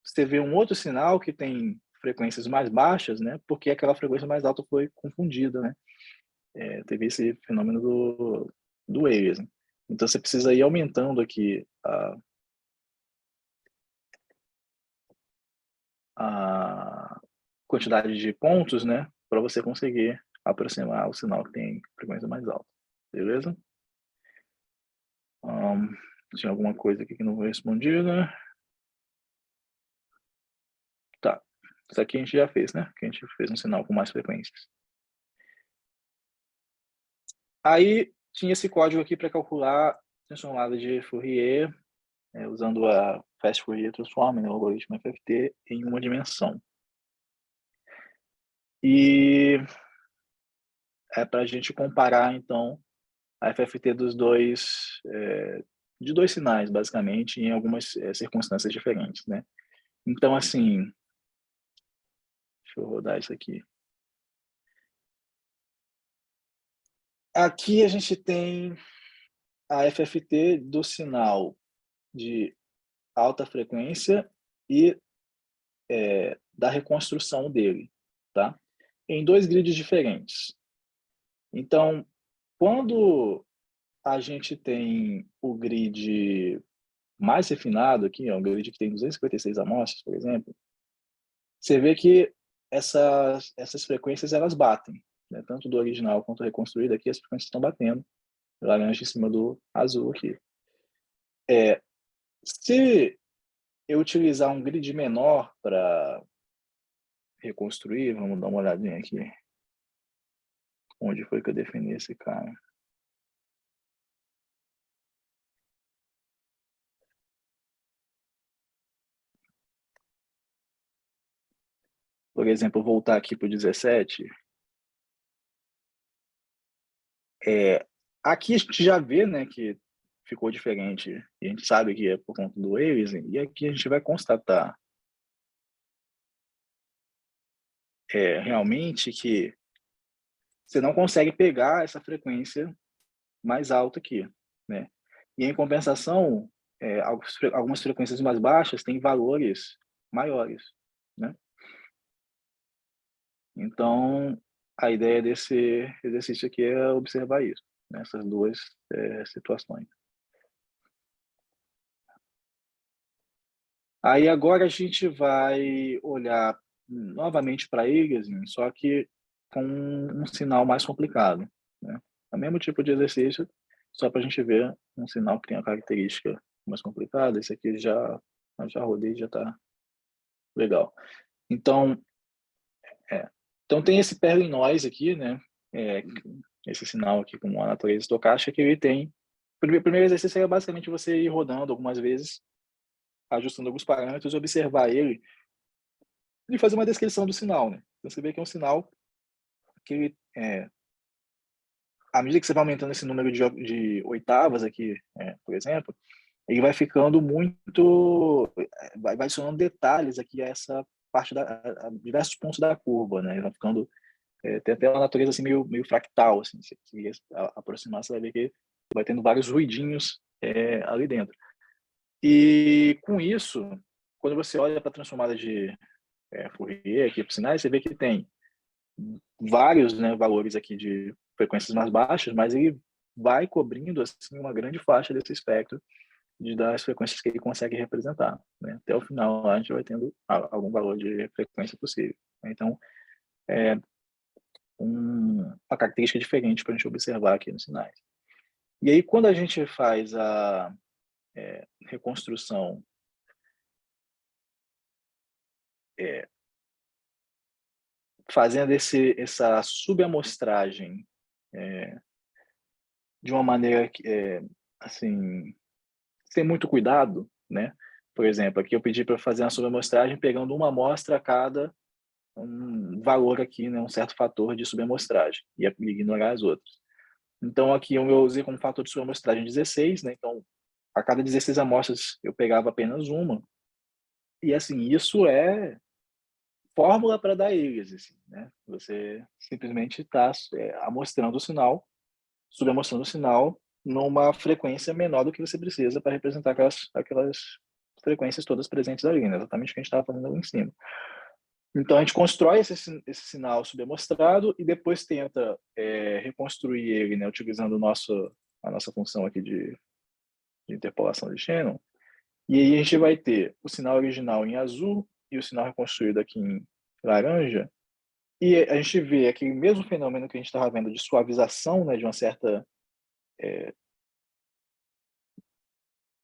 você vê um outro sinal que tem frequências mais baixas, né? Porque aquela frequência mais alta foi confundida, né? Teve esse fenômeno do aliasing. Então você precisa ir aumentando aqui a quantidade de pontos, né, para você conseguir aproximar o sinal que tem frequência mais alta. Beleza? Tinha alguma coisa aqui que não foi respondida? Tá. Isso aqui a gente já fez, né? Que a gente fez um sinal com mais frequências. Aí tinha esse código aqui para calcular transformada de Fourier, usando a Fast Fourier Transform, né, o algoritmo FFT, em uma dimensão. E para a gente comparar, então, a FFT de dois sinais, basicamente, em algumas circunstâncias diferentes, né? Então, assim, deixa eu rodar isso aqui. Aqui a gente tem a FFT do sinal de alta frequência e da reconstrução dele, tá? Em 2 grids diferentes. Então, quando a gente tem o grid mais refinado aqui, um grid que tem 256 amostras, por exemplo, você vê que essas frequências elas batem, né? Tanto do original quanto do reconstruído aqui, as frequências estão batendo, laranja em cima do azul aqui. Se eu utilizar um grid menor para reconstruir, vamos dar uma olhadinha aqui. Onde foi que eu defini esse cara? Por exemplo, voltar aqui para o 17. Aqui a gente já vê, né, que ficou diferente. E a gente sabe que é por conta do aliasing. E aqui a gente vai constatar realmente que você não consegue pegar essa frequência mais alta aqui, né? E em compensação, algumas frequências mais baixas têm valores maiores, né? Então, a ideia desse exercício aqui é observar isso, nessas duas situações. Aí agora a gente vai olhar novamente para aliasing, só que com um sinal mais complicado, né? É o mesmo tipo de exercício, só para a gente ver um sinal que tem a característica mais complicada. Esse aqui já rodei, já está legal. Então, então tem esse Perlin noise aqui, né? Esse sinal aqui com a natureza estocástica, que ele tem primeiro exercício é basicamente você ir rodando algumas vezes, ajustando alguns parâmetros, observar ele e fazer uma descrição do sinal, né? Então, você vê que é um sinal que ele, à medida que você vai aumentando esse número de oitavas aqui, por exemplo, ele vai ficando muito, vai adicionando detalhes aqui a essa parte a diversos pontos da curva, né? Ele vai ficando, tem até uma natureza assim meio fractal, assim, se aproximar, você vai ver que vai tendo vários ruidinhos ali dentro. E com isso, quando você olha para a transformada de Fourier aqui para sinais, você vê que tem vários, né, valores aqui de frequências mais baixas, mas ele vai cobrindo assim uma grande faixa desse espectro das frequências que ele consegue representar, né? Até o final a gente vai tendo algum valor de frequência possível. Então, é uma característica diferente para a gente observar aqui nos sinais. E aí, quando a gente faz a reconstrução fazendo essa subamostragem de uma maneira que, assim, sem muito cuidado, né? Por exemplo, aqui eu pedi para fazer uma subamostragem pegando uma amostra a cada um valor aqui, né? Um certo fator de subamostragem e ignorar as outras. Então, aqui eu usei como fator de subamostragem 16, né? Então, a cada 16 amostras eu pegava apenas uma. E, assim, isso é fórmula para dar ilhas, assim, né? Você simplesmente está amostrando o sinal, subamostrando o sinal numa frequência menor do que você precisa para representar aquelas frequências todas presentes ali, né? Exatamente o que a gente estava fazendo ali em cima. Então, a gente constrói esse sinal subamostrado e depois tenta reconstruir ele, né, utilizando a nossa função aqui de interpolação de Shannon. E aí a gente vai ter o sinal original em azul e o sinal reconstruído aqui em laranja. E a gente vê aquele mesmo fenômeno que a gente estava vendo de suavização, né, de uma certa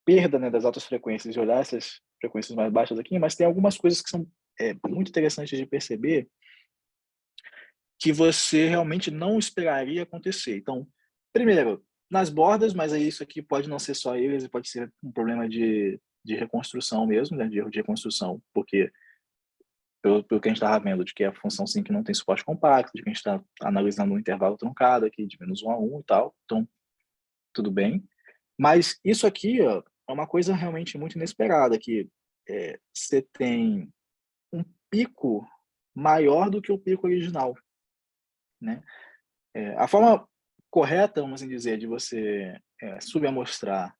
perda, né, das altas frequências e olhar essas frequências mais baixas aqui, mas tem algumas coisas que são muito interessantes de perceber que você realmente não esperaria acontecer. Então, primeiro, nas bordas, mas aí isso aqui pode não ser só eles, pode ser um problema de reconstrução mesmo, né, de erro de reconstrução, porque pelo que a gente estava vendo, de que a função sim que não tem suporte compacto, de que a gente está analisando um intervalo truncado aqui, de -1 a 1 e tal, então tudo bem. Mas isso aqui, ó, é uma coisa realmente muito inesperada, que você tem um pico maior do que o pico original, né? A forma correta, vamos assim dizer, de você subamostrar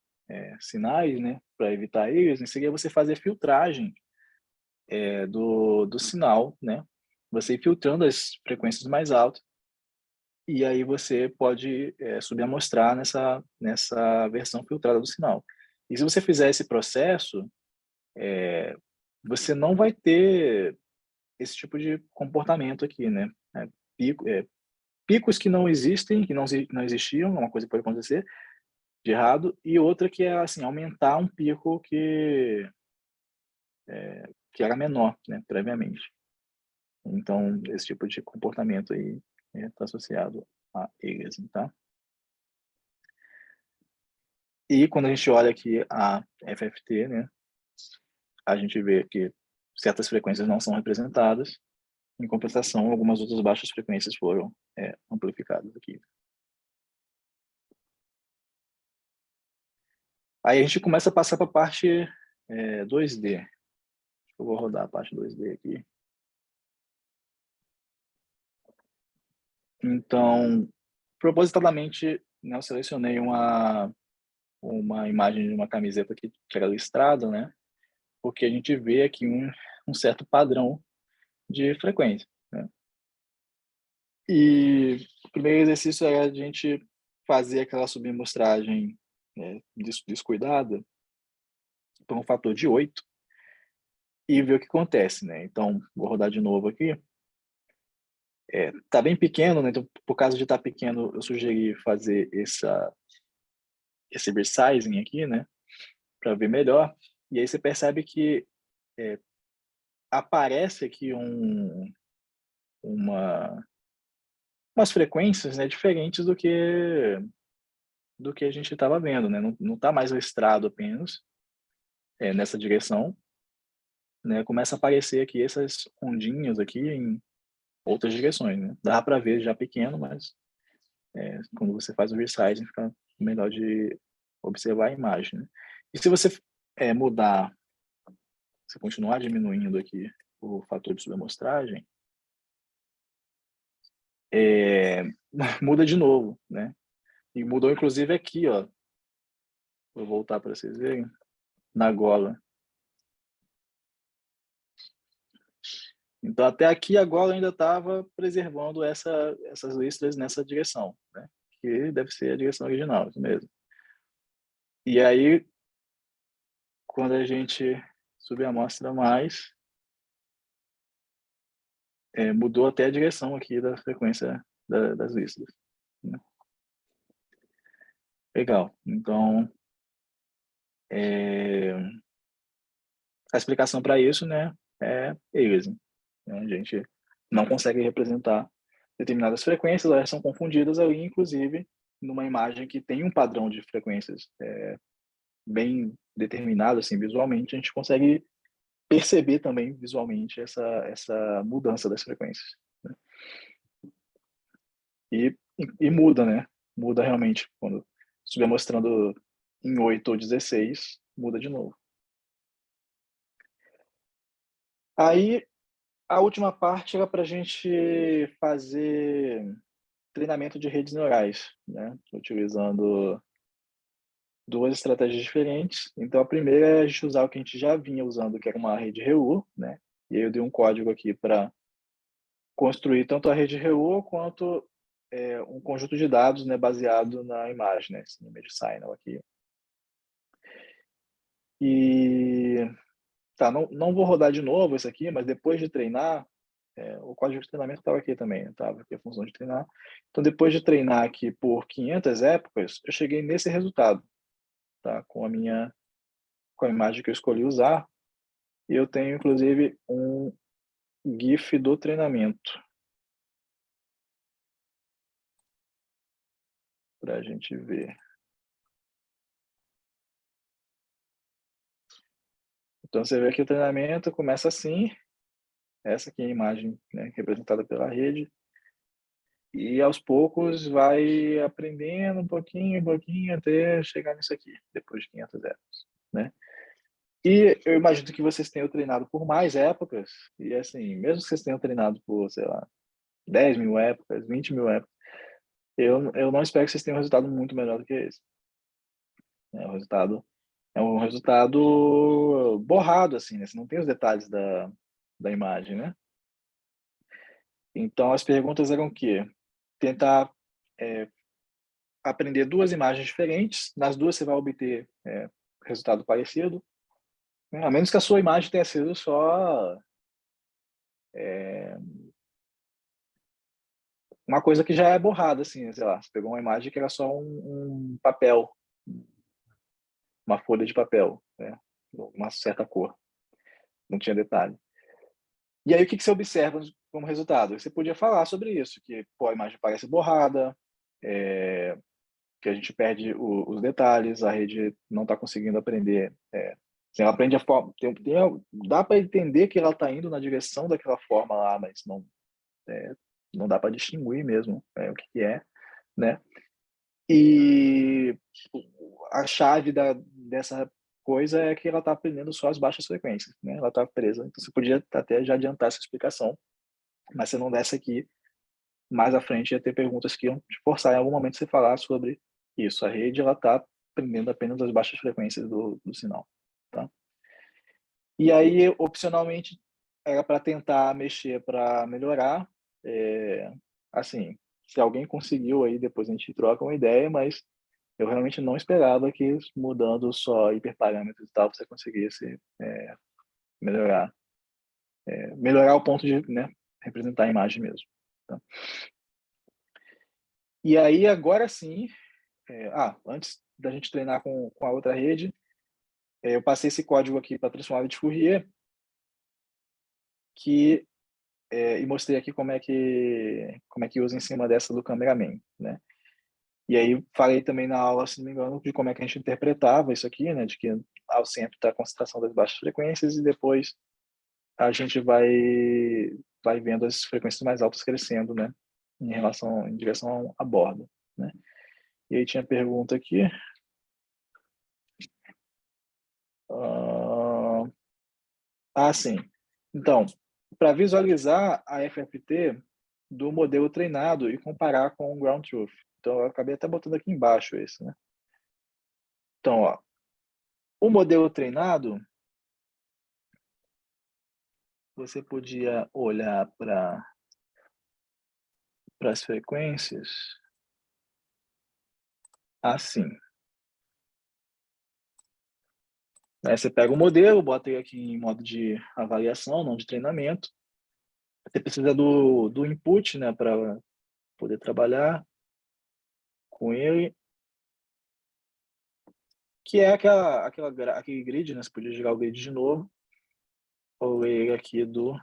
sinais, né, para evitar eles, seria você fazer filtragem do sinal, né? Você ir filtrando as frequências mais altas e aí você pode subamostrar nessa versão filtrada do sinal. E se você fizer esse processo, você não vai ter esse tipo de comportamento aqui, né? Picos que não existem, que não existiam, uma coisa que pode acontecer de errado, e outra que é assim aumentar um pico que era menor, né, previamente. Então, esse tipo de comportamento aí está associado a eles, tá? E quando a gente olha aqui a FFT, né, a gente vê que certas frequências não são representadas, em compensação, algumas outras baixas frequências foram amplificadas aqui. Aí a gente começa a passar para a parte 2D. Eu vou rodar a parte 2D aqui. Então, propositadamente, né, eu selecionei uma imagem de uma camiseta que era listrada, né? Porque a gente vê aqui um certo padrão de frequência, né? E o primeiro exercício era a gente fazer aquela subamostragem descuidada por um fator de 8 e ver o que acontece, né? Então, vou rodar de novo aqui. Tá bem pequeno, né? Então, por causa de estar pequeno, eu sugeri fazer esse resizing aqui, né? Para ver melhor. E aí você percebe que aparece aqui umas frequências, né, diferentes do que a gente estava vendo, né? Não está mais listrado apenas nessa direção, né? Começa a aparecer aqui essas ondinhas aqui em outras direções, né? Dá para ver já pequeno, mas quando você faz o resizing fica melhor de observar a imagem, né? E se você mudar, se continuar diminuindo aqui o fator de subamostragem, muda de novo, né? E mudou inclusive aqui, ó. Vou voltar para vocês verem, na gola. Então, até aqui a gola ainda estava preservando essas listras nessa direção, né? Que deve ser a direção original, isso mesmo. E aí, quando a gente subir a amostra mais, mudou até a direção aqui da frequência das listras, né? Legal. Então, a explicação para isso, né, é aliasing, né? A gente não consegue representar determinadas frequências, elas são confundidas ali, inclusive, numa imagem que tem um padrão de frequências bem determinado, assim, visualmente, a gente consegue perceber também visualmente essa mudança das frequências, né? E muda, né? Muda realmente. Quando estiver mostrando em 8 ou 16, muda de novo. Aí, a última parte era para a gente fazer treinamento de redes neurais, né? Utilizando duas estratégias diferentes. Então, a primeira é a gente usar o que a gente já vinha usando, que era uma rede RU, né? E aí eu dei um código aqui para construir tanto a rede RU quanto um conjunto de dados, né, baseado na imagem, né? Esse image signal aqui. E tá, não vou rodar de novo isso aqui, mas depois de treinar, o código de treinamento estava aqui também, estava aqui a função de treinar. Então, depois de treinar aqui por 500 épocas, eu cheguei nesse resultado, tá? Com a imagem que eu escolhi usar. E eu tenho, inclusive, um GIF do treinamento para a gente ver. Então, você vê que o treinamento começa assim. Essa aqui é a imagem, né, representada pela rede. E, aos poucos, vai aprendendo um pouquinho, até chegar nisso aqui, depois de 500 épocas, né? E eu imagino que vocês tenham treinado por mais épocas. E, assim, mesmo que vocês tenham treinado por, sei lá, 10 mil épocas, 20 mil épocas, eu não espero que vocês tenham um resultado muito melhor do que esse. O resultado é um resultado borrado, assim, né? Você não tem os detalhes da imagem, né? Então, as perguntas eram o quê? Tentar aprender duas imagens diferentes. Nas duas você vai obter resultado parecido, né? A menos que a sua imagem tenha sido só uma coisa que já é borrada, assim, sei lá. Você pegou uma imagem que era só um papel, uma folha de papel, né? Uma certa cor, não tinha detalhe. E aí, o que você observa como resultado? Você podia falar sobre isso, que pô, a imagem parece borrada, que a gente perde os detalhes, a rede não está conseguindo aprender. Assim, ela aprende a forma, dá para entender que ela está indo na direção daquela forma lá, mas não dá para distinguir mesmo o que é, né? E a chave dessa coisa é que ela está aprendendo só as baixas frequências, né? Ela está presa. Então, você podia até já adiantar essa explicação, mas se não desse aqui, mais à frente ia ter perguntas que iam te forçar em algum momento você falar sobre isso. A rede ela está aprendendo apenas as baixas frequências do sinal, tá? E aí, opcionalmente, era para tentar mexer para melhorar. Assim, se alguém conseguiu aí, depois a gente troca uma ideia, mas eu realmente não esperava que mudando só hiperparâmetros e tal, você conseguisse melhorar. Melhorar o ponto de, né, representar a imagem mesmo, tá? E aí, agora sim, antes da gente treinar com a outra rede, eu passei esse código aqui para transformar de Fourier, e mostrei aqui como é que usa em cima dessa do cameraman, né? E aí falei também na aula, se não me engano, de como é que a gente interpretava isso aqui, né? De que ao centro está a concentração das baixas frequências e depois a gente vai vendo as frequências mais altas crescendo, né? Em direção à borda, né? E aí tinha pergunta aqui. Sim. Então, para visualizar a FFT do modelo treinado e comparar com o Ground Truth. Então, eu acabei até botando aqui embaixo esse, né? Então, ó, o modelo treinado, você podia olhar para as frequências assim. Aí você pega o modelo, bota ele aqui em modo de avaliação, não de treinamento. Você precisa do input, né, para poder trabalhar com ele, que é aquele grid, né? Você podia girar o grid de novo, ou ler ele aqui do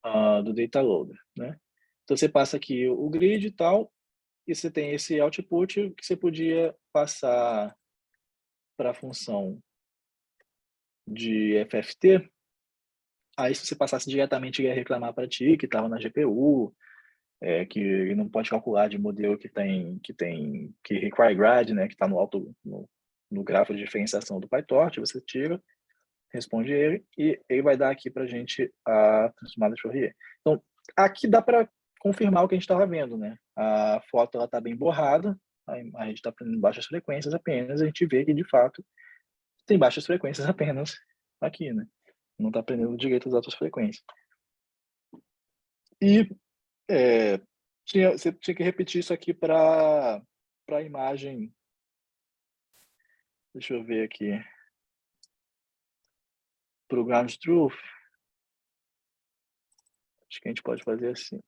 data loader, né? Então você passa aqui o grid e tal, e você tem esse output que você podia passar para a função de FFT. Aí se você passasse diretamente, ele ia reclamar para ti que estava na GPU, que ele não pode calcular de modelo que require grad, né, que está no grafo de diferenciação do PyTorch, você tira, responde ele e ele vai dar aqui para a gente a transformada de Fourier. Então, aqui dá para confirmar o que a gente estava vendo, né? A foto ela está bem borrada, a gente está aprendendo baixas frequências apenas, a gente vê que de fato tem baixas frequências apenas aqui, né? Não está aprendendo direito as altas frequências. E você tinha que repetir isso aqui para a imagem. Deixa eu ver aqui. Para o Ground Truth. Acho que a gente pode fazer assim.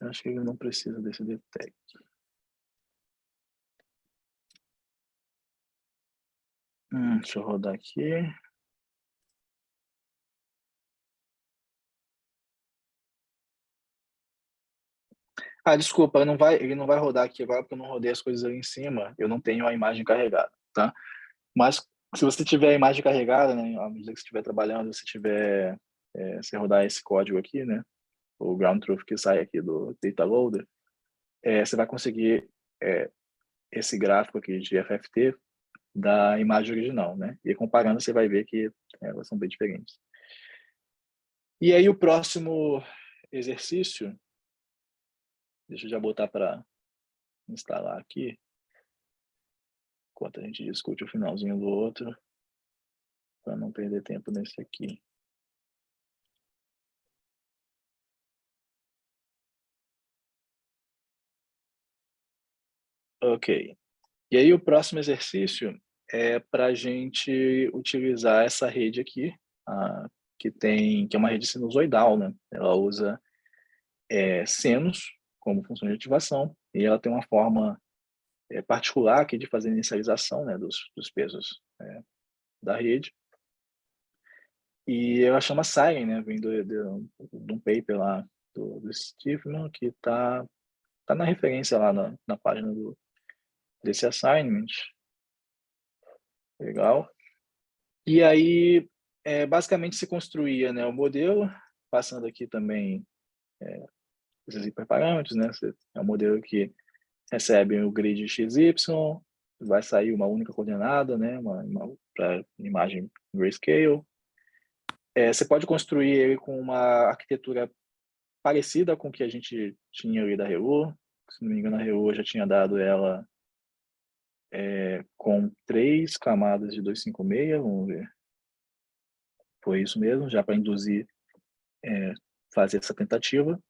Eu acho que ele não precisa desse detect. Deixa eu rodar aqui. Desculpa, ele não vai rodar aqui agora porque eu não rodei as coisas ali em cima. Eu não tenho a imagem carregada, tá? Mas se você tiver a imagem carregada, né, à medida que você estiver trabalhando, se rodar esse código aqui, né, o ground truth que sai aqui do data loader, você vai conseguir esse gráfico aqui de FFT da imagem original, né? E comparando você vai ver que elas são bem diferentes. E aí o próximo exercício, deixa eu já botar para instalar aqui, enquanto a gente discute o finalzinho do outro, para não perder tempo nesse aqui. Ok. E aí o próximo exercício é para a gente utilizar essa rede aqui, que é uma rede sinusoidal, né? Ela usa senos como função de ativação e ela tem uma forma particular aqui de fazer a inicialização, né, dos pesos da rede. E ela chama Siren, né, vem de um paper lá do Stephen, que tá na referência lá na página desse assignment. Legal. E aí, basicamente, se construía, né, o modelo, passando aqui também esses hiperparâmetros, né? É um modelo que recebe o grid XY, vai sair uma única coordenada, né? Para imagem grayscale. Você pode construir ele com uma arquitetura parecida com o que a gente tinha ali da Reu. Se não me engano, a Reu já tinha dado ela com 3 camadas de 256, vamos ver. Foi isso mesmo, já para induzir, fazer essa tentativa.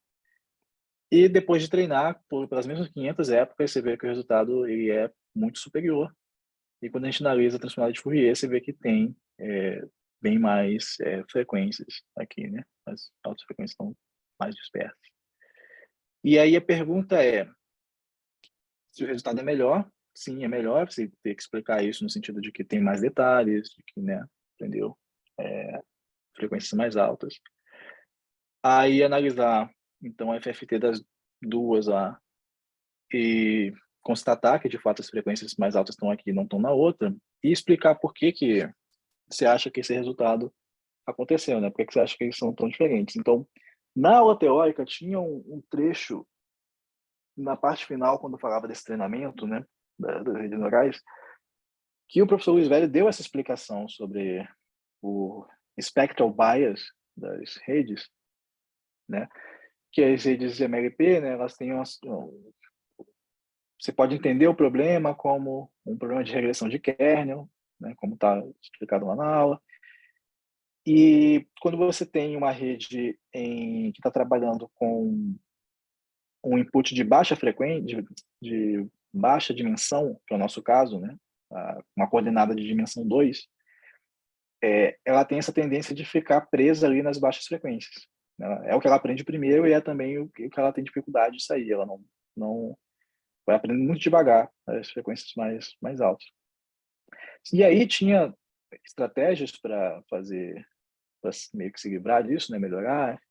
E depois de treinar pelas mesmas 500 épocas, você vê que o resultado ele é muito superior. E quando a gente analisa a transformada de Fourier, você vê que tem bem mais frequências aqui, né? As altas frequências estão mais dispersas. E aí a pergunta é, se o resultado é melhor, sim, é melhor, você tem que explicar isso no sentido de que tem mais detalhes, de que, né, entendeu? Frequências mais altas. Aí analisar, então, a FFT das duas lá e constatar que, de fato, as frequências mais altas estão aqui e não estão na outra, e explicar por que que você acha que esse resultado aconteceu, né? Por que que você acha que eles são tão diferentes? Então, na aula teórica, tinha um trecho na parte final, quando falava desse treinamento, né, das redes neurais, que o professor Luiz Velho deu essa explicação sobre o spectral bias das redes, né? Que as redes MLP, né, elas têm você pode entender o problema como um problema de regressão de kernel, né, como está explicado lá na aula. E quando você tem uma rede que está trabalhando com um input de baixa frequência, de baixa dimensão, que é o nosso caso, né, uma coordenada de dimensão 2, ela tem essa tendência de ficar presa ali nas baixas frequências. É o que ela aprende primeiro e é também o que ela tem dificuldade de sair. Ela não vai aprendendo muito devagar as frequências mais altas. E aí tinha estratégias para fazer, para meio que se livrar disso, né, melhorar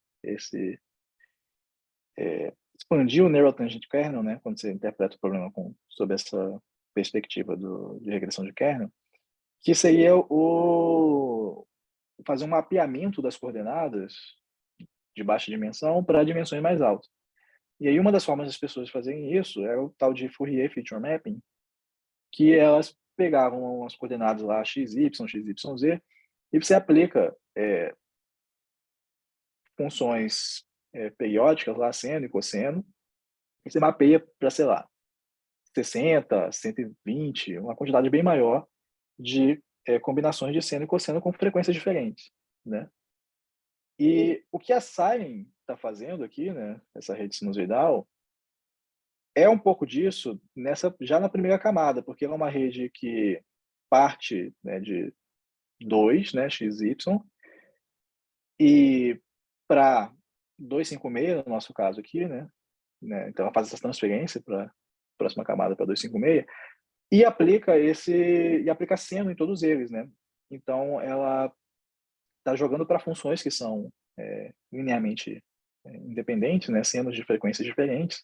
expandir o Neural Tangent Kernel, né, quando você interpreta o problema sob essa perspectiva de regressão de kernel, que seria fazer um mapeamento das coordenadas de baixa dimensão para dimensões mais altas. E aí uma das formas das pessoas fazerem isso é o tal de Fourier Feature Mapping, que elas pegavam as coordenadas lá x, y, z, e você aplica funções periódicas lá, seno e cosseno, e você mapeia para, sei lá, 60, 120, uma quantidade bem maior de combinações de seno e cosseno com frequências diferentes, né? E o que a Siren está fazendo aqui, né, essa rede sinusoidal, é um pouco disso já na primeira camada, porque ela é uma rede que parte, né, de 2, né, XY, e para 256, no nosso caso aqui, né, então ela faz essa transferência para a próxima camada para 256, e aplica seno em todos eles, né? Então ela está jogando para funções que são linearmente independentes, né? Senos de frequências diferentes,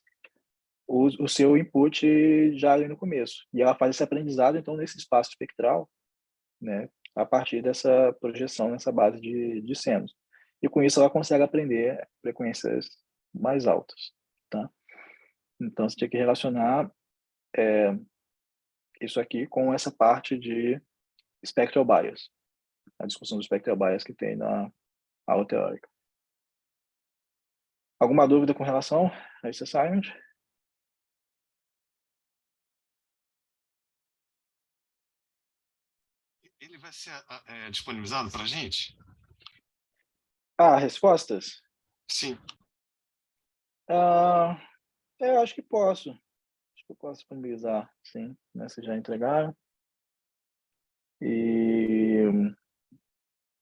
o seu input já ali no começo. E ela faz esse aprendizado, então, nesse espaço espectral, né? A partir dessa projeção nessa base de senos. E com isso ela consegue aprender frequências mais altas, tá? Então você tinha que relacionar isso aqui com essa parte de spectral bias, a discussão do spectral bias que tem na aula teórica. Alguma dúvida com relação a esse assignment? Ele vai ser disponibilizado para a gente? Respostas? Sim. Eu acho que posso. Acho que eu posso disponibilizar, sim. Né? Vocês já entregaram. E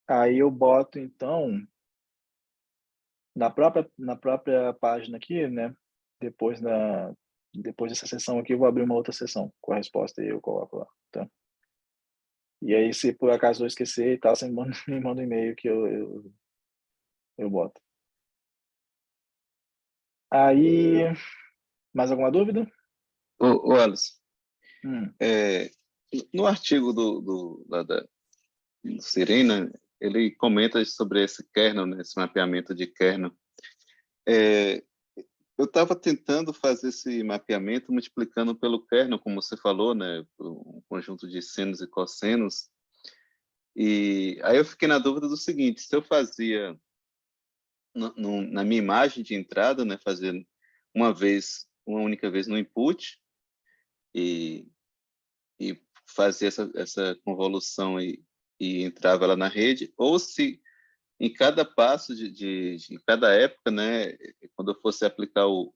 aí eu boto, então, na própria página aqui, né? Depois dessa sessão aqui, eu vou abrir uma outra sessão com a resposta e eu coloco lá, tá? E aí, se por acaso eu esquecer e tal, você me manda um e-mail que eu boto. Aí, mais alguma dúvida? Ô Alice, Hum. no artigo do Serena, ele comenta sobre esse kernel, né, esse mapeamento de kernel. Eu estava tentando fazer esse mapeamento multiplicando pelo kernel, como você falou, né, um conjunto de senos e cossenos. E aí eu fiquei na dúvida do seguinte: se eu fazia na minha imagem de entrada, né, fazer uma única vez no input e fazer essa convolução e entrava ela na rede, ou se em cada passo de cada época, né, quando eu fosse aplicar o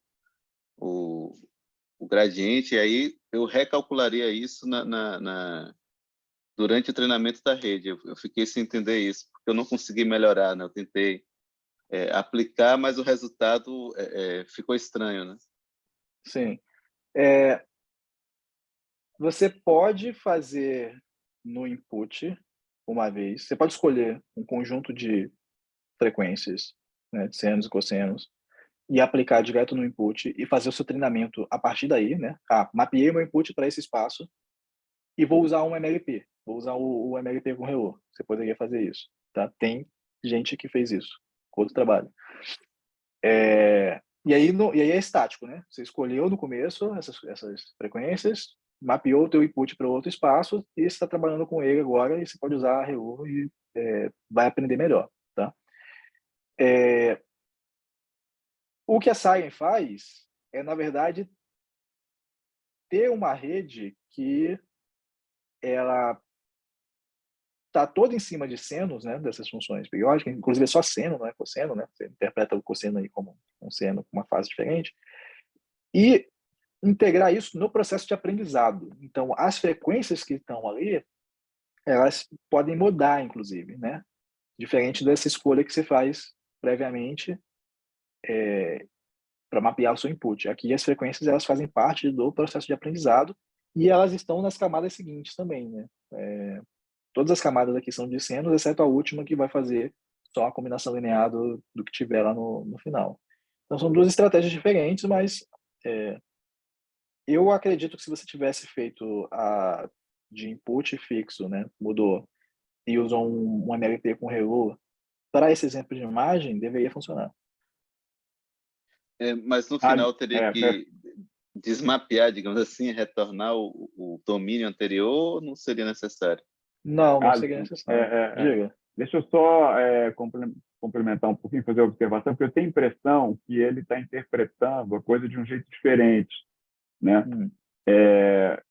gradiente, aí eu recalcularia isso durante o treinamento da rede. Eu fiquei sem entender isso, porque eu não consegui melhorar, né? Eu tentei aplicar, mas o resultado ficou estranho, né? Sim. Você pode fazer no input uma vez. Você pode escolher um conjunto de frequências né, de senos e cossenos, e aplicar direto no input e fazer o seu treinamento a partir daí, né? Mapeei meu input para esse espaço e vou usar um MLP, vou usar o MLP com Relo. Você poderia fazer isso, tá? Tem gente que fez isso, com outro trabalho. E aí é estático, né? Você escolheu no começo essas frequências, mapeou o teu input para outro espaço e está trabalhando com ele agora e você pode usar a Relo e vai aprender melhor, tá? O que a Cyan faz é, na verdade, ter uma rede que ela está toda em cima de senos, né, dessas funções periódicas, inclusive é só seno, não é cosseno, né? Você interpreta o cosseno aí como um seno com uma fase diferente, e integrar isso no processo de aprendizado. Então, as frequências que estão ali, elas podem mudar, inclusive, né? Diferente dessa escolha que você faz previamente para mapear o seu input. Aqui as frequências elas fazem parte do processo de aprendizado e elas estão nas camadas seguintes também, né? Todas as camadas aqui são de senos, exceto a última que vai fazer só a combinação linear do que tiver lá no final. Então são duas estratégias diferentes, mas eu acredito que se você tivesse feito a de input fixo, né, mudou, e usou um MLP com Relu, para esse exemplo de imagem, deveria funcionar. Mas no final teria que desmapear, digamos assim, retornar o domínio anterior, ou não seria necessário? Não seria necessário. Diga. Deixa eu só complementar um pouquinho, fazer uma observação, porque eu tenho a impressão que ele está interpretando a coisa de um jeito diferente, né?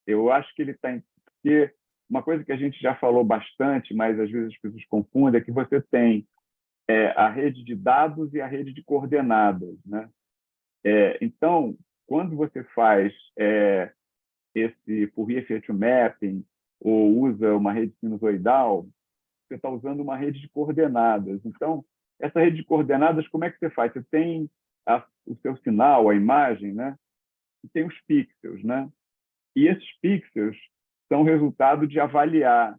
Eu acho que ele está... Porque uma coisa que a gente já falou bastante, mas às vezes as pessoas confundem, é que você tem a rede de dados e a rede de coordenadas, né? Então, quando você faz esse Fourier Feature Mapping ou usa uma rede sinusoidal, você está usando uma rede de coordenadas. Então, essa rede de coordenadas, como é que você faz? Você tem o seu sinal, a imagem, né? E tem os pixels, né? E esses pixels são resultado de avaliar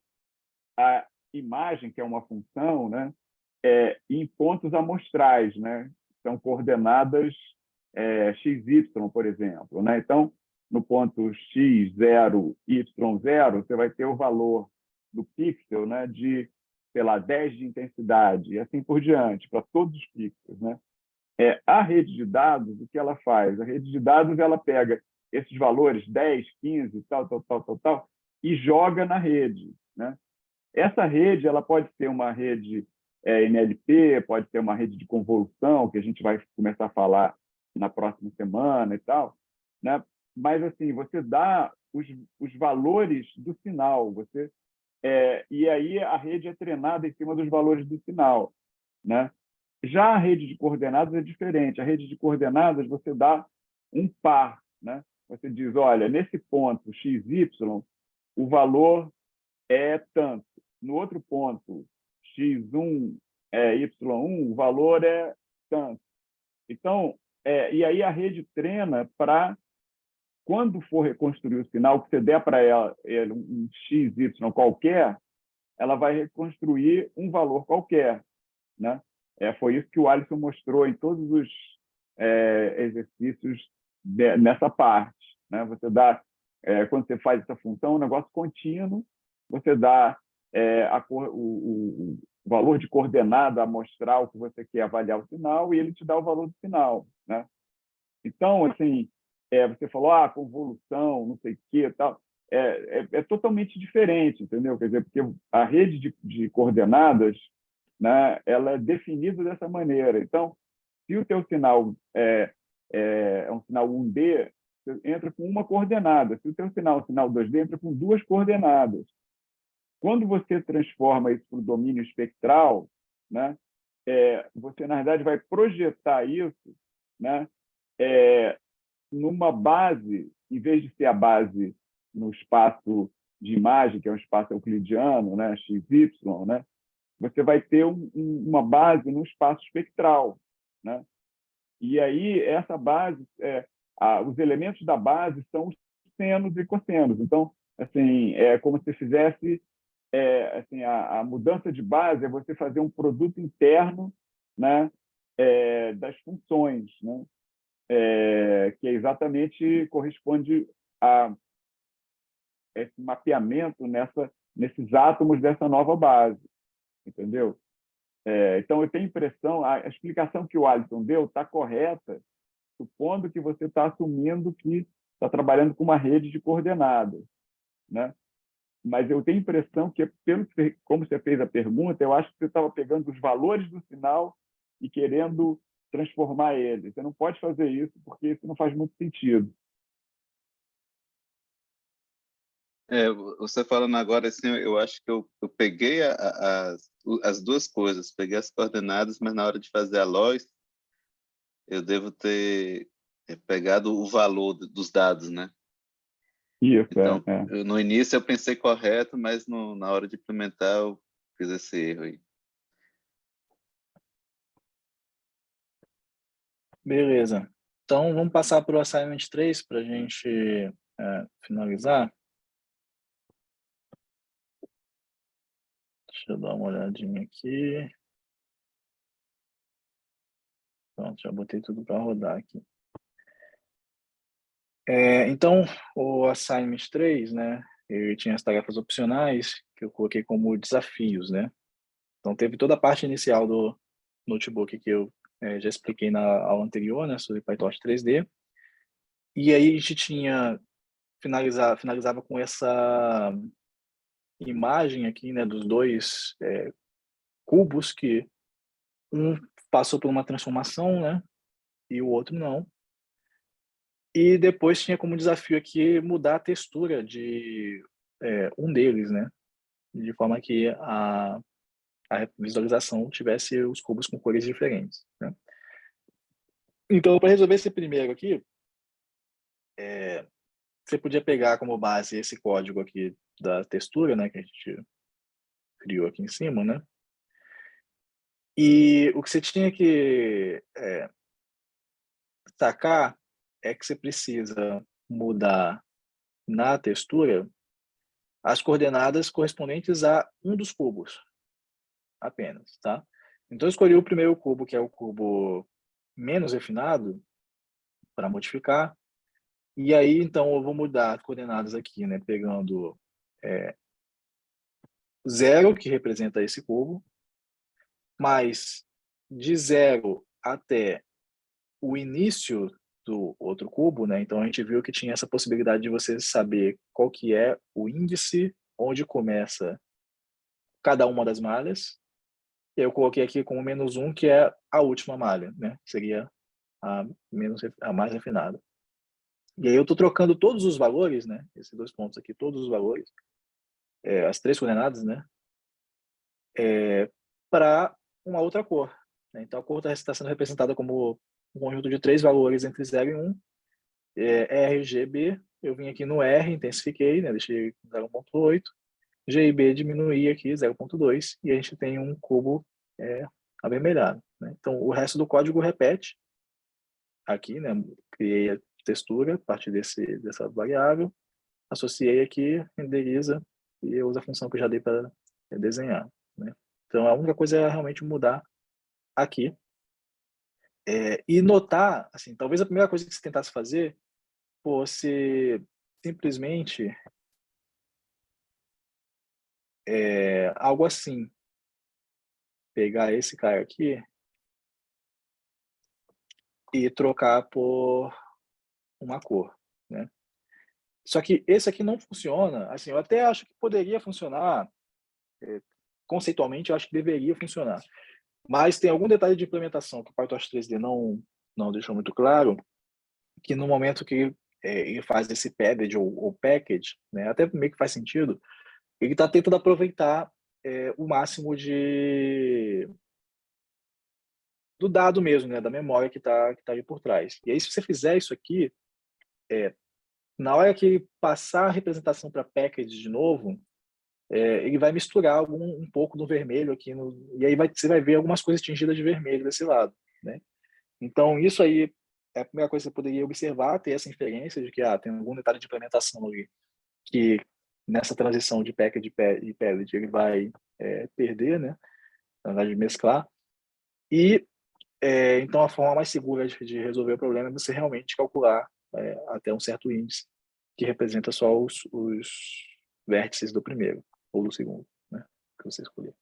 a imagem, que é uma função, né? Em pontos amostrais, né? São coordenadas XY, por exemplo, né? Então, no ponto x0, y0, você vai ter o valor do pixel, né, de, sei lá, 10 de intensidade, e assim por diante, para todos os pixels, né? A rede de dados, o que ela faz? A rede de dados ela pega esses valores, 10, 15, tal, e joga na rede, né? Essa rede ela pode ser uma rede NLP, pode ser uma rede de convolução, que a gente vai começar a falar na próxima semana e tal, né? Mas assim, você dá os valores do sinal, e aí a rede é treinada em cima dos valores do sinal, né? Já a rede de coordenadas é diferente. A rede de coordenadas você dá um par, né? Você diz, olha, nesse ponto XY, o valor é tanto. No outro ponto, X1, Y1, o valor é tanto. Então, e aí a rede treina para, quando for reconstruir o sinal, que você der para ela um XY qualquer, ela vai reconstruir um valor qualquer, né? Foi isso que o Alisson mostrou em todos os exercícios nessa parte, né? Você dá, quando você faz essa função, um negócio contínuo, você dá o valor de coordenada amostral que você quer avaliar o sinal e ele te dá o valor do sinal, né? Então, assim, você falou, convolução, não sei o quê, tal. É totalmente diferente, entendeu? Quer dizer, porque a rede de coordenadas, né, ela é definida dessa maneira. Então, se o teu sinal é um sinal 1D, você entra com uma coordenada. Se o teu sinal é um sinal 2D, entra com duas coordenadas. Quando você transforma isso para o domínio espectral, né, você, na verdade, vai projetar isso, né, numa base, em vez de ser a base no espaço de imagem, que é um espaço euclidiano, né, XY, né, você vai ter uma base no espaço espectral, né? E aí essa base, os elementos da base são os senos e cossenos. Então, assim, é como se fizesse assim, a mudança de base é você fazer um produto interno, né, das funções, né? Que exatamente corresponde a esse mapeamento nesses átomos dessa nova base, entendeu? Então, eu tenho a impressão, a explicação que o Alisson deu está correta, supondo que você está assumindo que está trabalhando com uma rede de coordenadas, né? Mas eu tenho a impressão que, como você fez a pergunta, eu acho que você estava pegando os valores do sinal e querendo transformar eles. Você não pode fazer isso, porque isso não faz muito sentido. Você falando agora, assim, eu acho que eu peguei as duas coisas, peguei as coordenadas, mas na hora de fazer a LOIS, eu devo ter pegado o valor dos dados, né? Isso, Então, no início eu pensei correto, mas na hora de implementar eu fiz esse erro aí. Beleza. Então, vamos passar para o Assignment 3 para a gente finalizar. Deixa eu dar uma olhadinha aqui. Pronto, já botei tudo para rodar aqui. Então, o Assignment 3, né, ele tinha as tarefas opcionais que eu coloquei como desafios, né? Então, teve toda a parte inicial do notebook que eu já expliquei na aula anterior, né, sobre PyTorch 3D. E aí a gente tinha finalizava com essa imagem aqui, né, dos dois cubos que um passou por uma transformação, né, e o outro não. E depois tinha como desafio aqui mudar a textura de um deles, né, de forma que a visualização tivesse os cubos com cores diferentes, né? Então, para resolver esse primeiro aqui, você podia pegar como base esse código aqui da textura, né, que a gente criou aqui em cima, né? E o que você tinha que sacar é que você precisa mudar na textura as coordenadas correspondentes a um dos cubos, apenas, tá? Então, eu escolhi o primeiro cubo, que é o cubo menos refinado, para modificar. E aí, então, eu vou mudar as coordenadas aqui, né? Pegando 0, que representa esse cubo, mais de 0 até o início do outro cubo, né? Então, a gente viu que tinha essa possibilidade de você saber qual que é o índice, onde começa cada uma das malhas. Eu coloquei aqui como -1, que é a última malha, né? Seria a mais refinada. E aí eu estou trocando todos os valores, né? Esses dois pontos aqui, todos os valores, as três coordenadas, né? Para uma outra cor, né? Então a cor está sendo representada como um conjunto de 3 valores entre 0 e 1. RGB, eu vim aqui no R, intensifiquei, né? Deixei 0.8. G e B diminuí aqui 0.2 e a gente tem um cubo avermelhado, né? Então o resto do código repete aqui, né? Criei a textura a partir dessa variável, associei aqui, renderiza e eu uso a função que eu já dei para desenhar, né? Então a única coisa é realmente mudar aqui e notar, assim, talvez a primeira coisa que você tentasse fazer fosse simplesmente algo assim, pegar esse cara aqui e trocar por uma cor, né? Só que esse aqui não funciona, assim, eu até acho que poderia funcionar, conceitualmente eu acho que deveria funcionar, mas tem algum detalhe de implementação que o PyTorch 3D não deixou muito claro, que no momento que ele faz esse package ou package, né, até meio que faz sentido, ele está tentando aproveitar o máximo do dado mesmo, né, da memória que tá ali por trás. E aí, se você fizer isso aqui, na hora que passar a representação para package de novo, ele vai misturar um pouco do vermelho aqui, e aí você vai ver algumas coisas tingidas de vermelho desse lado, né? Então, isso aí é a primeira coisa que você poderia observar, ter essa inferência de que tem algum detalhe de implementação ali que nessa transição de package e palette ele vai perder, né? Na verdade, mesclar. E Então, a forma mais segura de resolver o problema é você realmente calcular até um certo índice, que representa só os vértices do primeiro ou do segundo, né, que você escolher.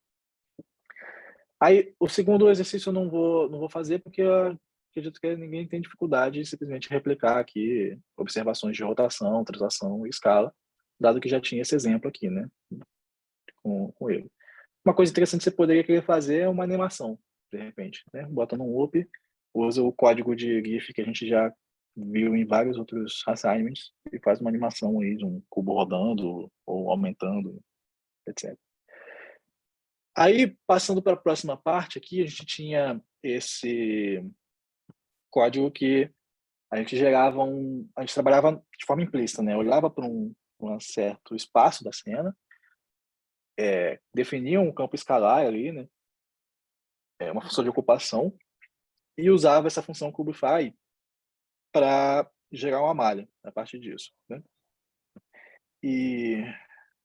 Aí, o segundo exercício eu não vou fazer, porque eu acredito que ninguém tem dificuldade em simplesmente replicar aqui observações de rotação, translação e escala, dado que já tinha esse exemplo aqui, né, com ele. Uma coisa interessante que você poderia querer fazer é uma animação, de repente, né? Bota num loop, usa o código de GIF que a gente já viu em vários outros assignments e faz uma animação aí de um cubo rodando ou aumentando, etc. Aí, passando para a próxima parte aqui, a gente tinha esse código que a gente gerava a gente trabalhava de forma implícita, né? Olhava para um certo espaço da cena, definia um campo escalar ali, né? Uma função de ocupação, e usava essa função Kubify para gerar uma malha a partir disso, né? E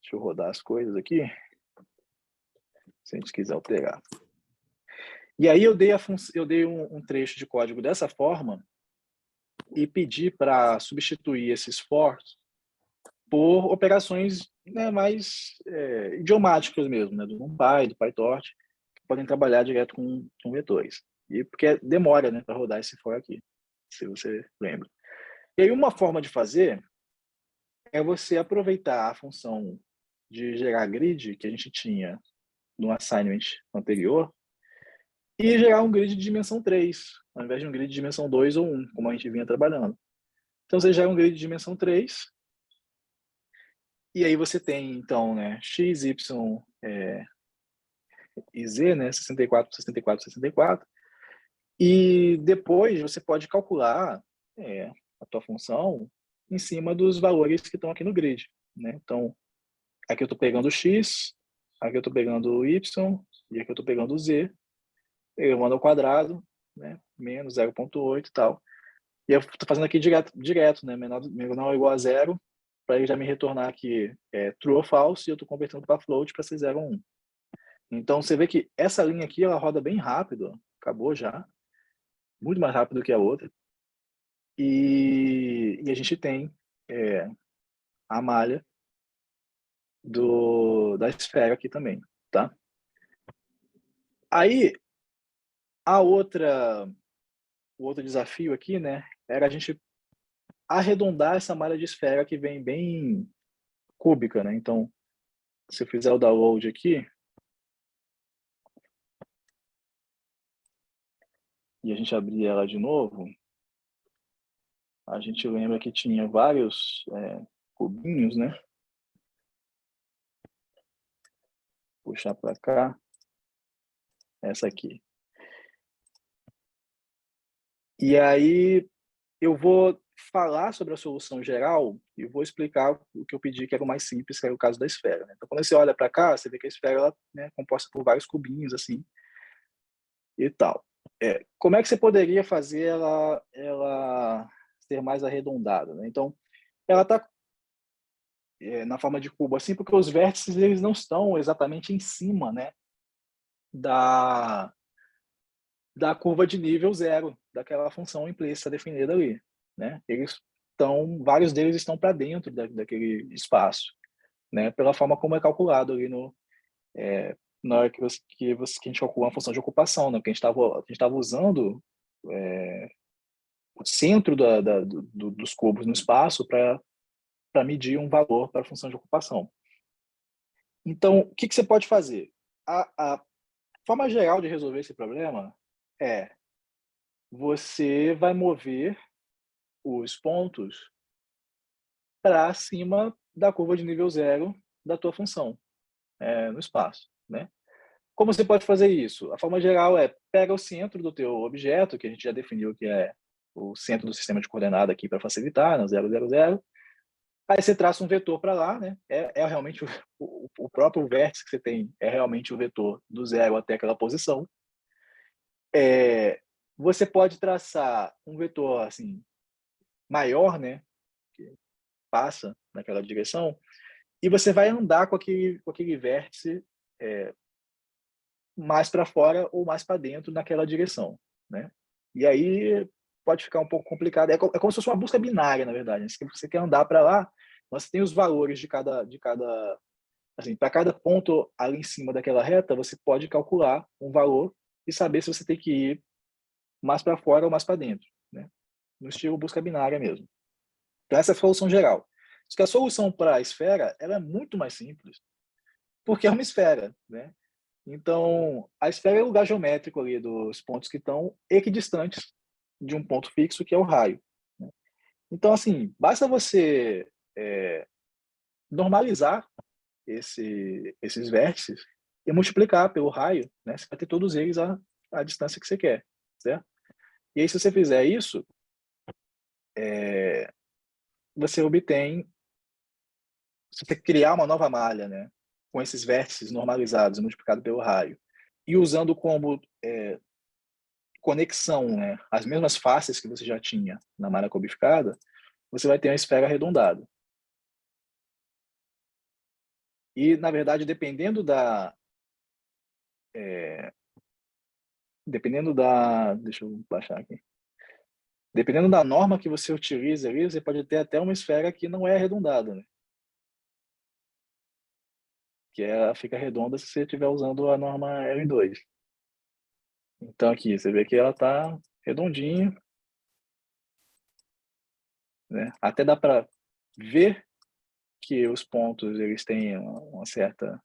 deixa eu rodar as coisas aqui, se a gente quiser alterar. E aí eu dei um trecho de código dessa forma e pedi para substituir esses for por operações, né, mais idiomáticas mesmo, né, do NumPy, do PyTorch, que podem trabalhar direto com vetores. E porque demora, né, para rodar esse for aqui, se você lembra. E aí uma forma de fazer é você aproveitar a função de gerar grid que a gente tinha no assignment anterior e gerar um grid de dimensão 3, ao invés de um grid de dimensão 2 ou 1, como a gente vinha trabalhando. Então você gera um grid de dimensão 3 e aí você tem, então, né, x, y e z, né, 64, 64, 64. E depois você pode calcular a tua função em cima dos valores que estão aqui no grid, né? Então, aqui eu estou pegando o x, aqui eu estou pegando o y, e aqui eu estou pegando o z, eu mando ao quadrado, né, menos 0,8 e tal. E eu estou fazendo aqui direto, né, menor ou igual a zero, para ele já me retornar aqui true ou false, e eu estou convertendo para float para ser 0 ou 1. Então, você vê que essa linha aqui, ela roda bem rápido, acabou já, muito mais rápido que a outra. E a gente tem a malha da esfera aqui também, tá? Aí, o outro desafio aqui, né, era a gente arredondar essa malha de esfera que vem bem cúbica, né? Então, se eu fizer o download aqui, e a gente abrir ela de novo, a gente lembra que tinha vários cubinhos, né? Puxar para cá, essa aqui. E aí eu vou falar sobre a solução geral e vou explicar o que eu pedi, que era o mais simples, que era o caso da esfera, né? Então, quando você olha para cá, você vê que a esfera ela, né, é composta por vários cubinhos, assim, e tal. Como é que você poderia fazer ela ser mais arredondada, né? Então, ela está na forma de cubo, assim, porque os vértices eles não estão exatamente em cima, né, da curva de nível zero, daquela função implícita definida ali, né? Vários deles estão para dentro daquele espaço, né? Pela forma como é calculado ali na hora que a gente calcula uma função de ocupação, né? Porque a gente estava usando o centro dos cubos no espaço para medir um valor para a função de ocupação. Então, o que você pode fazer? A forma geral de resolver esse problema é você vai mover os pontos para cima da curva de nível zero da tua função no espaço, né? Como você pode fazer isso? A forma geral é pega o centro do teu objeto, que a gente já definiu que é o centro do sistema de coordenada aqui para facilitar, né, 0, 0, 0. Aí você traça um vetor para lá, né? Realmente o próprio vértice que você tem é realmente o vetor do zero até aquela posição. Você pode traçar um vetor assim maior, né? Que passa naquela direção, e você vai andar com aquele vértice mais para fora ou mais para dentro naquela direção, né? E aí pode ficar um pouco complicado. É como se fosse uma busca binária, na verdade, né? Se você quer andar para lá, você tem os valores de cada assim, para cada ponto ali em cima daquela reta, você pode calcular um valor e saber se você tem que ir mais para fora ou mais para dentro, né? No estilo busca binária mesmo. Então, essa é a solução geral. Só que a solução para a esfera ela é muito mais simples, porque é uma esfera, né? Então, a esfera é o lugar geométrico ali dos pontos que estão equidistantes de um ponto fixo, que é o raio, né? Então, assim, basta você normalizar esses vértices e multiplicar pelo raio, né? Você vai ter todos eles à distância que você quer, certo? E aí, se você fizer isso, você obtém, se você criar uma nova malha, né? Com esses vértices normalizados multiplicado pelo raio e usando como conexão, né? As mesmas faces que você já tinha na malha cubificada, você vai ter uma esfera arredondada. E, na verdade, deixa eu baixar aqui. Dependendo da norma que você utiliza ali, você pode ter até uma esfera que não é arredondada, né? Que ela fica redonda se você estiver usando a norma L2. Então aqui, você vê que ela está redondinha, né? Até dá para ver que os pontos eles têm uma certa,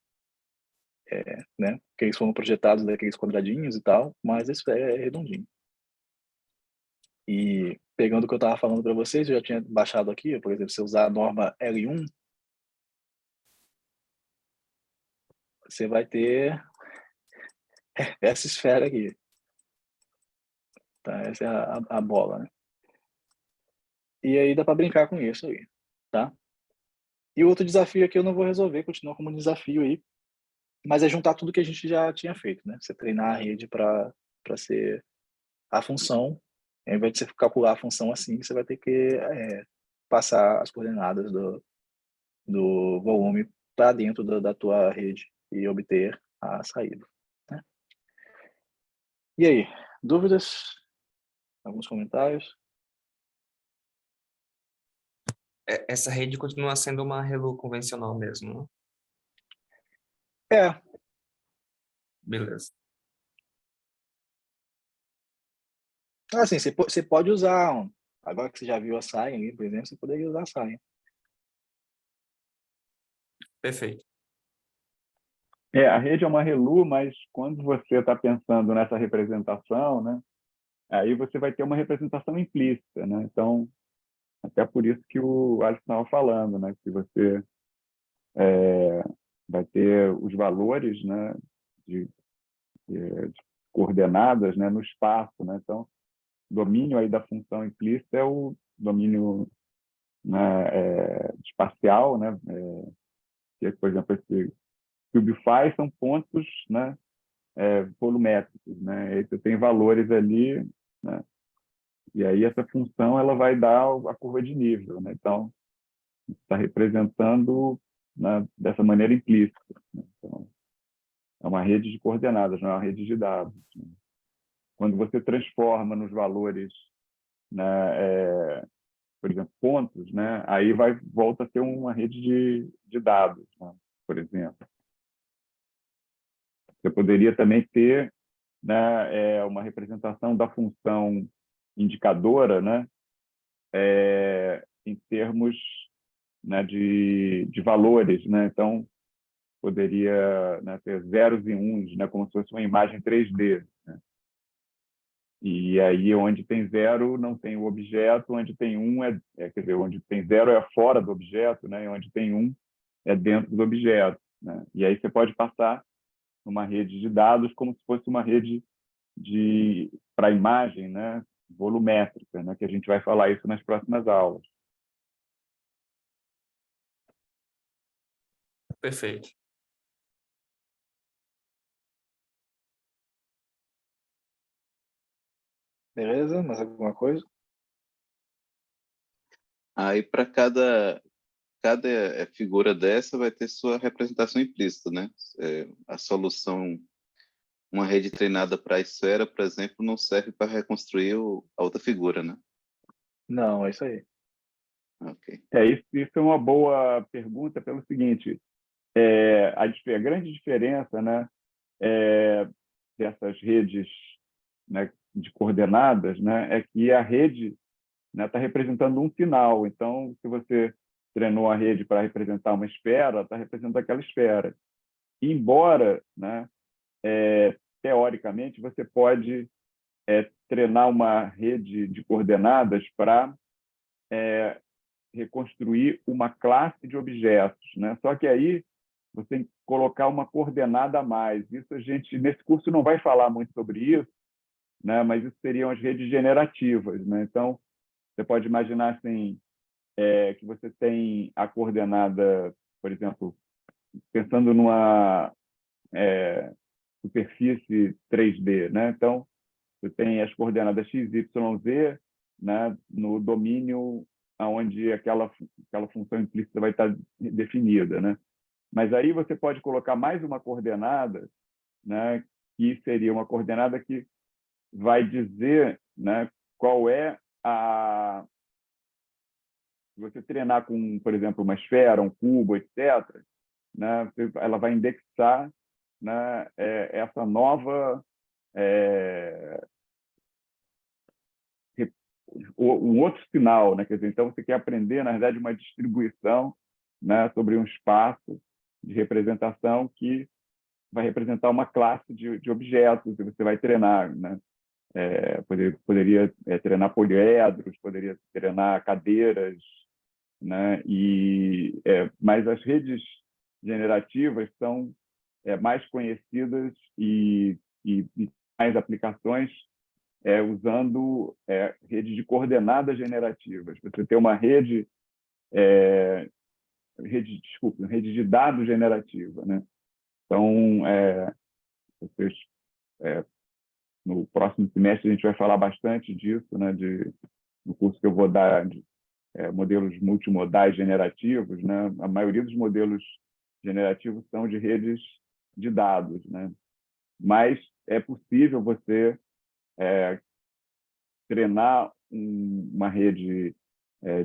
né? Que eles foram projetados daqueles quadradinhos e tal, mas a esfera é redondinha. E pegando o que eu estava falando para vocês, eu já tinha baixado aqui, por exemplo, se eu usar a norma L1, você vai ter essa esfera aqui. Tá? Essa é a bola, né? E aí dá para brincar com isso aí, tá? E outro desafio aqui eu não vou resolver, continua como desafio aí, mas é juntar tudo que a gente já tinha feito, né? Você treinar a rede para ser a função, ao invés de você calcular a função assim, você vai ter que passar as coordenadas do volume para dentro da tua rede e obter a saída, né? E aí, dúvidas? Alguns comentários? Essa rede continua sendo uma Relu convencional mesmo, né? É, Beleza. assim, você pode usar, agora que você já viu a saia ali, por exemplo, você poderia usar a saia. Perfeito. A rede é uma ReLU, mas quando você está pensando nessa representação, né, aí você vai ter uma representação implícita, né? Então, até por isso que o Alisson estava falando, né, que você vai ter os valores, né, de coordenadas, né, no espaço, né? Então, o domínio aí da função implícita é o domínio, né, espacial, né? Que, por exemplo, esse cubify são pontos, né, volumétricos, né? E aí você tem valores ali, né? E aí essa função ela vai dar a curva de nível, né? Então está representando, né, dessa maneira implícita, né? Então, é uma rede de coordenadas, não é uma rede de dados, né? Quando você transforma nos valores, né, por exemplo, pontos, né? Aí volta a ser uma rede de dados, né? Por exemplo. Você poderia também ter, né, uma representação da função indicadora, né, em termos, né, de valores, né? Então poderia, né, ter zeros e uns, né, como se fosse uma imagem 3D, né? E aí onde tem zero não tem o objeto, onde tem um quer dizer, onde tem zero é fora do objeto, né? E onde tem um é dentro do objeto, né? E aí você pode passar uma rede de dados como se fosse uma rede para imagem, né, volumétrica, né, que a gente vai falar isso nas próximas aulas. Perfeito. Beleza? Mais alguma coisa? Aí para cada figura dessa vai ter sua representação implícita, né? A solução uma rede treinada para a esfera, por exemplo, não serve para reconstruir a outra figura, né? Não, é isso aí. Ok. Isso é uma boa pergunta pelo seguinte, a grande diferença, né, dessas redes, né, de coordenadas, né, é que a rede está representando um sinal. Então, se você treinou a rede para representar uma esfera, está representando aquela esfera. Embora, né, teoricamente, você pode treinar uma rede de coordenadas para reconstruir uma classe de objetos, né? Só que aí você tem que colocar uma coordenada a mais. Isso a gente, nesse curso, não vai falar muito sobre isso, né? Mas isso seriam as redes generativas, né? Então, você pode imaginar assim, que você tem a coordenada, por exemplo, pensando numa superfície 3D, né? Então, você tem as coordenadas x, y, z, né? No domínio onde aquela função implícita vai estar definida, né? Mas aí você pode colocar mais uma coordenada, né? Que seria uma coordenada que vai dizer, né? Qual é a... Se você treinar com, por exemplo, uma esfera, um cubo, etc., né? Ela vai indexar, né? Essa nova um outro sinal, né? Quer dizer, então você quer aprender, na verdade, uma distribuição, né, sobre um espaço de representação que vai representar uma classe de objetos e você vai treinar, né? Poderia treinar poliedros, poderia treinar cadeiras, né? Mas as redes generativas são mais conhecidas e mais aplicações usando redes de coordenadas generativas. Você tem uma rede de dados generativa, né? Então, vocês, no próximo semestre a gente vai falar bastante disso, né? No curso que eu vou dar de modelos multimodais generativos, né? A maioria dos modelos generativos são de redes de dados, né? Mas é possível você treinar uma rede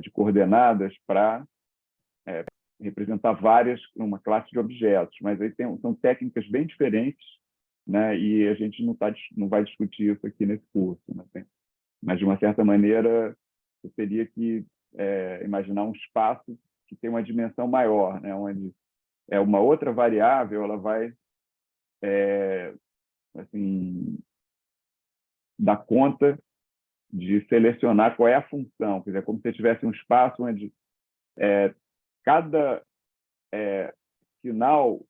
de coordenadas para representar uma classe de objetos, mas aí são técnicas bem diferentes, né? E a gente não vai discutir isso aqui nesse curso, né? Mas de uma certa maneira eu teria que imaginar um espaço que tem uma dimensão maior, né? Onde uma outra variável ela vai assim dar conta de selecionar qual é a função, quer dizer, como se tivesse um espaço onde cada sinal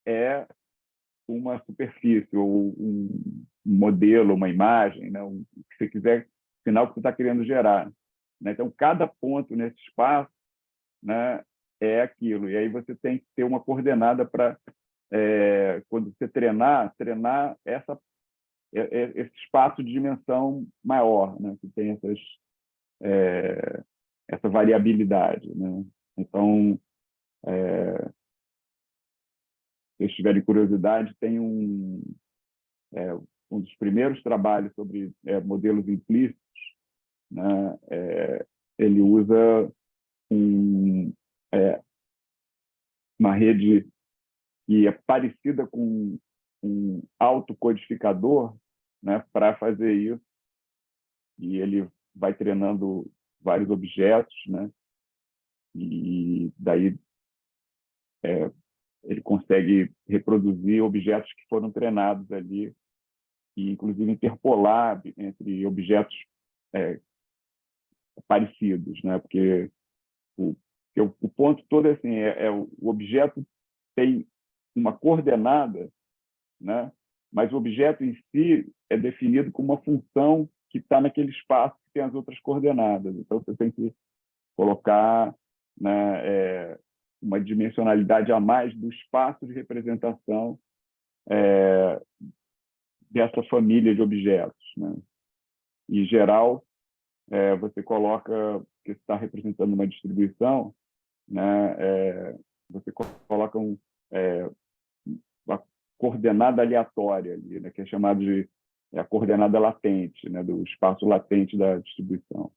é uma superfície ou um modelo, uma imagem, né? O que você quiser, sinal que você está querendo gerar, né? Então, cada ponto nesse espaço, né, é aquilo. E aí você tem que ter uma coordenada para, quando você treinar esse espaço de dimensão maior, né? Que tem essa variabilidade, né? Então, se vocês tiverem curiosidade, tem um dos primeiros trabalhos sobre modelos implícitos, né? Ele usa uma rede que é parecida com um autocodificador, né, para fazer isso. E ele vai treinando vários objetos, né? E daí ele consegue reproduzir objetos que foram treinados ali e, inclusive, interpolar entre objetos parecidos, né? Porque o ponto todo é assim, o objeto tem uma coordenada, né? Mas o objeto em si é definido como uma função que está naquele espaço que tem as outras coordenadas. Então, você tem que colocar, né, uma dimensionalidade a mais do espaço de representação dessa família de objetos, né? Em geral, você coloca, que está representando uma distribuição, né? Você coloca coordenada aleatória ali, né, que é chamado de a coordenada latente, né, do espaço latente da distribuição.